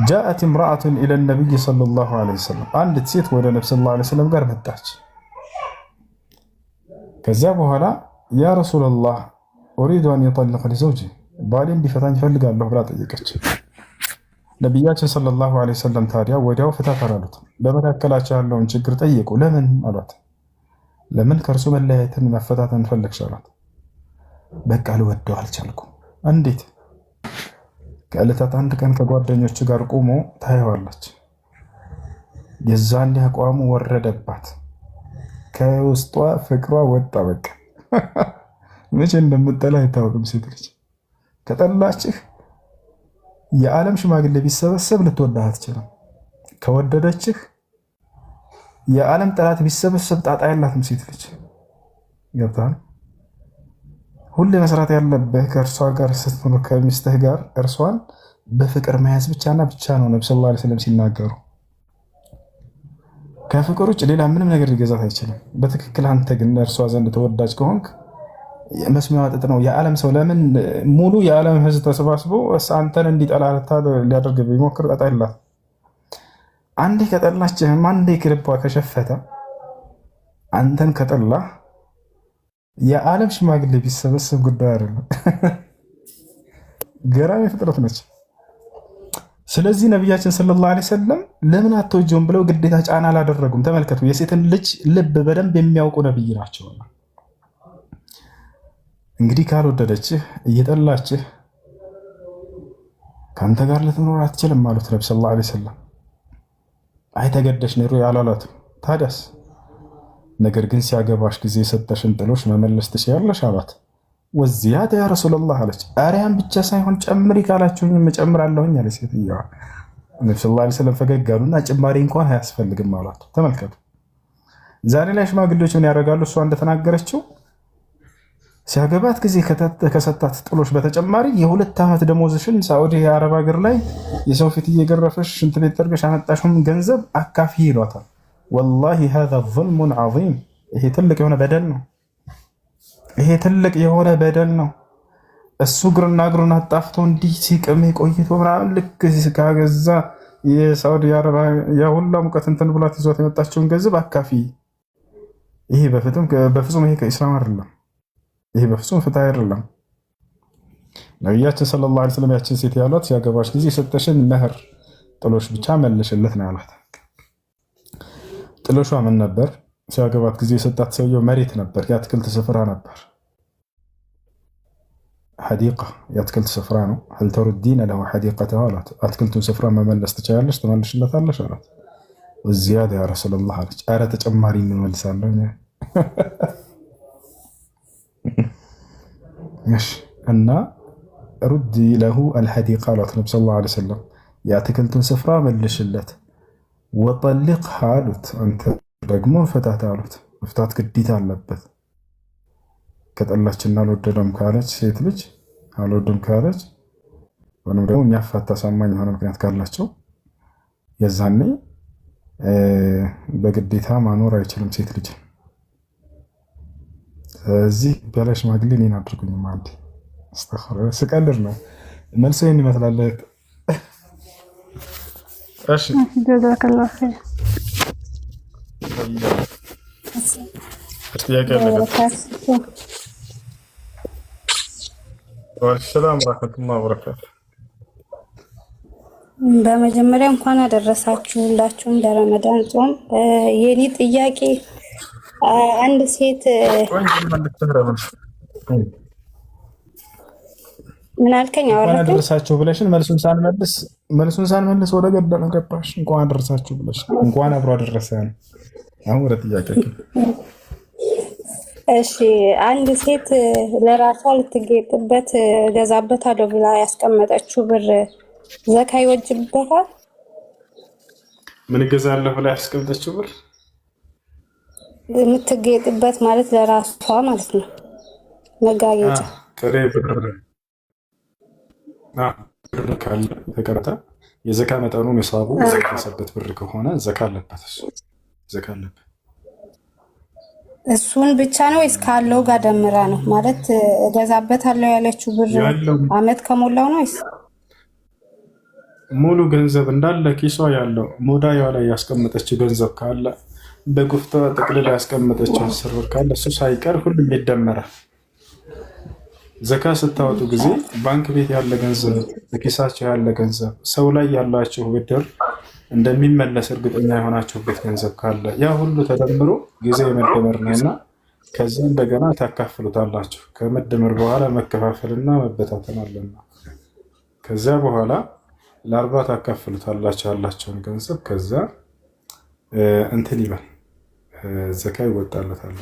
ጃአት እምራአቱን ኢለ ነቢይ ሰለላሁ ዐለይሂ ወሰለም፣ አንዲት ሴት ወደ ነብዩ ሰለላሁ ዐለይሂ ወሰለም ጋር መጣች። ከዚያ በኋላ ያ ረሱላላህ ኡሪዱ አን የጠልቅ ሊዘውጂ፣ ባሌን ቢፈታኝ እፈልጋለሁ ብላ ጠየቀች። ነቢያችን ሰለላሁ ዐለይሂ ወሰለም ታዲያ ወዲያው ፍታት አላሉት። በመካከላቸው ያለውን ችግር ጠየቁ። ለምን አሏት። ለምን ከእርሱ መለያየትን መፈታትን ፈለግሽ አሏት። በቃ ልወደው አልቻልኩም። እንዴት? ከዕለታት አንድ ቀን ከጓደኞቹ ጋር ቆሞ ታየዋለች። የዛኔ አቋሙ ወረደባት፣ ከውስጧ ፍቅሯ ወጣ። በቃ መቼ እንደምጠላ አይታወቅም። ሴት ልጅ ከጠላችህ የዓለም ሽማግሌ ቢሰበሰብ ልትወዳህ አትችልም። ከወደደችህ የዓለም ጠላት ቢሰበሰብ ጣጣ ያላትም ሴት ልጅ። ገብቶሃል? ሁሌ መስራት ያለብህ ከእርሷ ጋር ስትኖር ከሚስትህ ጋር እርሷን በፍቅር መያዝ ብቻና ብቻ ነው። ነብዩ ሰለላሁ ዐለይሂ ወሰለም ሲናገሩ ከፍቅር ውጭ ሌላ ምንም ነገር ሊገዛት አይችልም። በትክክል አንተ ግን እርሷ ዘንድ ተወዳጅ ከሆንክ መስሚያ ጥጥ ነው። የዓለም ሰው ለምን ሙሉ የዓለም ሕዝብ ተሰባስቦ አንተን እንዲጠላ ሊያደርግ ቢሞክር ጣጣ የላት። አንዴ ከጠላችህም አንዴ ልቧ ከሸፈተ አንተን ከጠላ የዓለም ሽማግሌ ቢሰበሰብ ጉዳይ አይደለም። ገራሚ ፍጥረት ነች። ስለዚህ ነቢያችን ሰለላሁ ዐለይሂ ወሰለም ለምን አትወጂውም ብለው ግዴታ ጫና አላደረጉም። ተመልከቱ፣ የሴትን ልጅ ልብ በደንብ የሚያውቁ ነብይ ናቸውና። እንግዲህ ካልወደደችህ እየጠላችህ ከአንተ ጋር ልትኖር አትችልም አሉት ነቢ ሰለላሁ ዐለይሂ ወሰለም። አይ ተገደሽ ኑሪ አላሏትም። ታዲያስ ነገር ግን ሲያገባሽ ጊዜ የሰጠሽን ጥሎሽ መመለስ ትችያለሽ አሏት። ወዚያዳ ያ ረሱላላህ አለች። አርያን ብቻ ሳይሆን ጨምሪ ካላችሁኝ እጨምራለሁኝ አለች ሴትዮዋ። ነቢ ሰለላሁ ዐለይሂ ወሰለም ፈገግ አሉና ጭማሪ እንኳን አያስፈልግም አሏት። ተመልከቱ፣ ዛሬ ላይ ሽማግሌዎች ምን ያደርጋሉ? እሷ እንደተናገረችው ሲያገባት ጊዜ ከሰጣት ጥሎሽ በተጨማሪ የ2 ዓመት ደሞዝሽን ሳዑዲ የአረብ ሀገር ላይ የሰው ፊት እየገረፈሽ ሽንት ቤት ጠርገሽ አመጣሽውን ገንዘብ አካፊ ይሏታል። ወላሂ ሃዛ ዙልሙን ዐዚም፣ ይሄ ትልቅ የሆነ በደል ነው። ይሄ ትልቅ የሆነ በደል ነው። እሱ እግርና እግሩን አጣፍቶ እንዲህ ሲቅም ቆይቶ ምናምን ልክ ካገዛ የሳውዲ አረቢያ የሁላ ሙቀት እንትን ብላት ይዟት የመጣችውን ገንዘብ አካፊ። ይሄ በፍጹም ይሄ ከኢስላም አይደለም። ይሄ በፍጹም ፍትሃ አይደለም። ነቢያችን ሰለላሁ ዐለይሂ ወሰለም ያችን ሴት ያሏት ሲያገባሽ ጊዜ የሰጠሽን መህር ጥሎሽ ብቻ መልሽለት ነው ያሏት። ጥሎሿ ምን ነበር? ሲያገባት ጊዜ የሰጣት ሰውየው መሬት ነበር፣ የአትክልት ስፍራ ነበር። ሐዲቃ የአትክልት ስፍራ ነው። هل تردين له حديقته አላት። አትክልቱን ስፍራ መመለስ ትችላለሽ ትመልሽለታለሽ አላት። ወዚያዳ ያ ረሱላህ አለች። ኧረ ተጨማሪ እንመልሳለሁ። እሺ እና ሩዲ ለሁ አልሐዲቃ አላት ነብዩ ሰለላሁ ዐለይሂ ወሰለም። የአትክልቱን ስፍራ መልሽለት። ወጠልቅሃ አሉት። አንተ ደግሞ ፍታት አሉት። መፍታት ግዴታ አለበት። ከጠላችና አልወደደም ካለች ሴት ልጅ አልወደም ካለች ወይም ደግሞ የሚያፋታ ሳማኝ የሆነ ምክንያት ካላቸው የዛኔ በግዴታ ማኖር አይችልም ሴት ልጅ። ስለዚህ በላይ ሽማግሌ እኔን አድርጉኝ ማለት ስቀልድ ነው። መልሶ ይህን ይመስላል። እሺ ጀዛከላሁ ኸይር። ሰላም ወራህመቱላሂ ወበረካቱ። በመጀመሪያ እንኳን አደረሳችሁ ሁላችሁም ለረመዳን ጾም። የኔ ጥያቄ አንድ ሴት ምን አልከኝ? እንኳን አደረሳችሁ ብለሽን መልሱን ሳንመልስ ወደ ገደለው ገባሽ። እንኳን አደረሳችሁ ብለሽ እንኳን አብሮ አደረሰን። አሁን ወደ ጥያቄ። እሺ አንድ ሴት ለራሷ ልትጌጥበት ገዛበታለሁ ብላ ያስቀመጠችው ብር ዘካ ይወጅብታል? ምን ገዛለሁ ብላ ያስቀመጠችው ብር የምትጌጥበት ማለት ለራሷ ማለት ነው። መጋጌጫ ጥሬ ብር ካለ ተቀረጠ የዘካ መጠኑ ንሳቡ የዘካበት ብር ከሆነ ዘካ አለበት። ዘካ አለበት። እሱን ብቻ ነው ወይስ ካለው ጋር ደምራ ነው? ማለት እገዛበታለሁ ያለችው ብር አመት ከሞላው ነው ወይስ ሙሉ ገንዘብ እንዳለ ኪሷ ያለው ሞዳያዋ ላይ ያስቀመጠችው ገንዘብ ካለ በጉፍታ ጥቅልላ ያስቀመጠችው 10 ብር ካለ እሱ ሳይቀር ሁሉም ይደመራል። ዘካ ስታወጡ ጊዜ ባንክ ቤት ያለ ገንዘብ፣ በኪሳቸው ያለ ገንዘብ፣ ሰው ላይ ያላችሁ ብድር እንደሚመለስ እርግጠኛ የሆናችሁበት ገንዘብ ካለ ያ ሁሉ ተደምሮ ጊዜ መደመር ነውና ከዚህ እንደገና ታካፍሉታላችሁ። ከመደመር በኋላ መከፋፈልና መበታተን አለና ከዚያ በኋላ ለአርባ ታካፍሉታላችሁ ያላቸውን ገንዘብ። ከዛ እንትን ይበል ዘካ ይወጣለታል።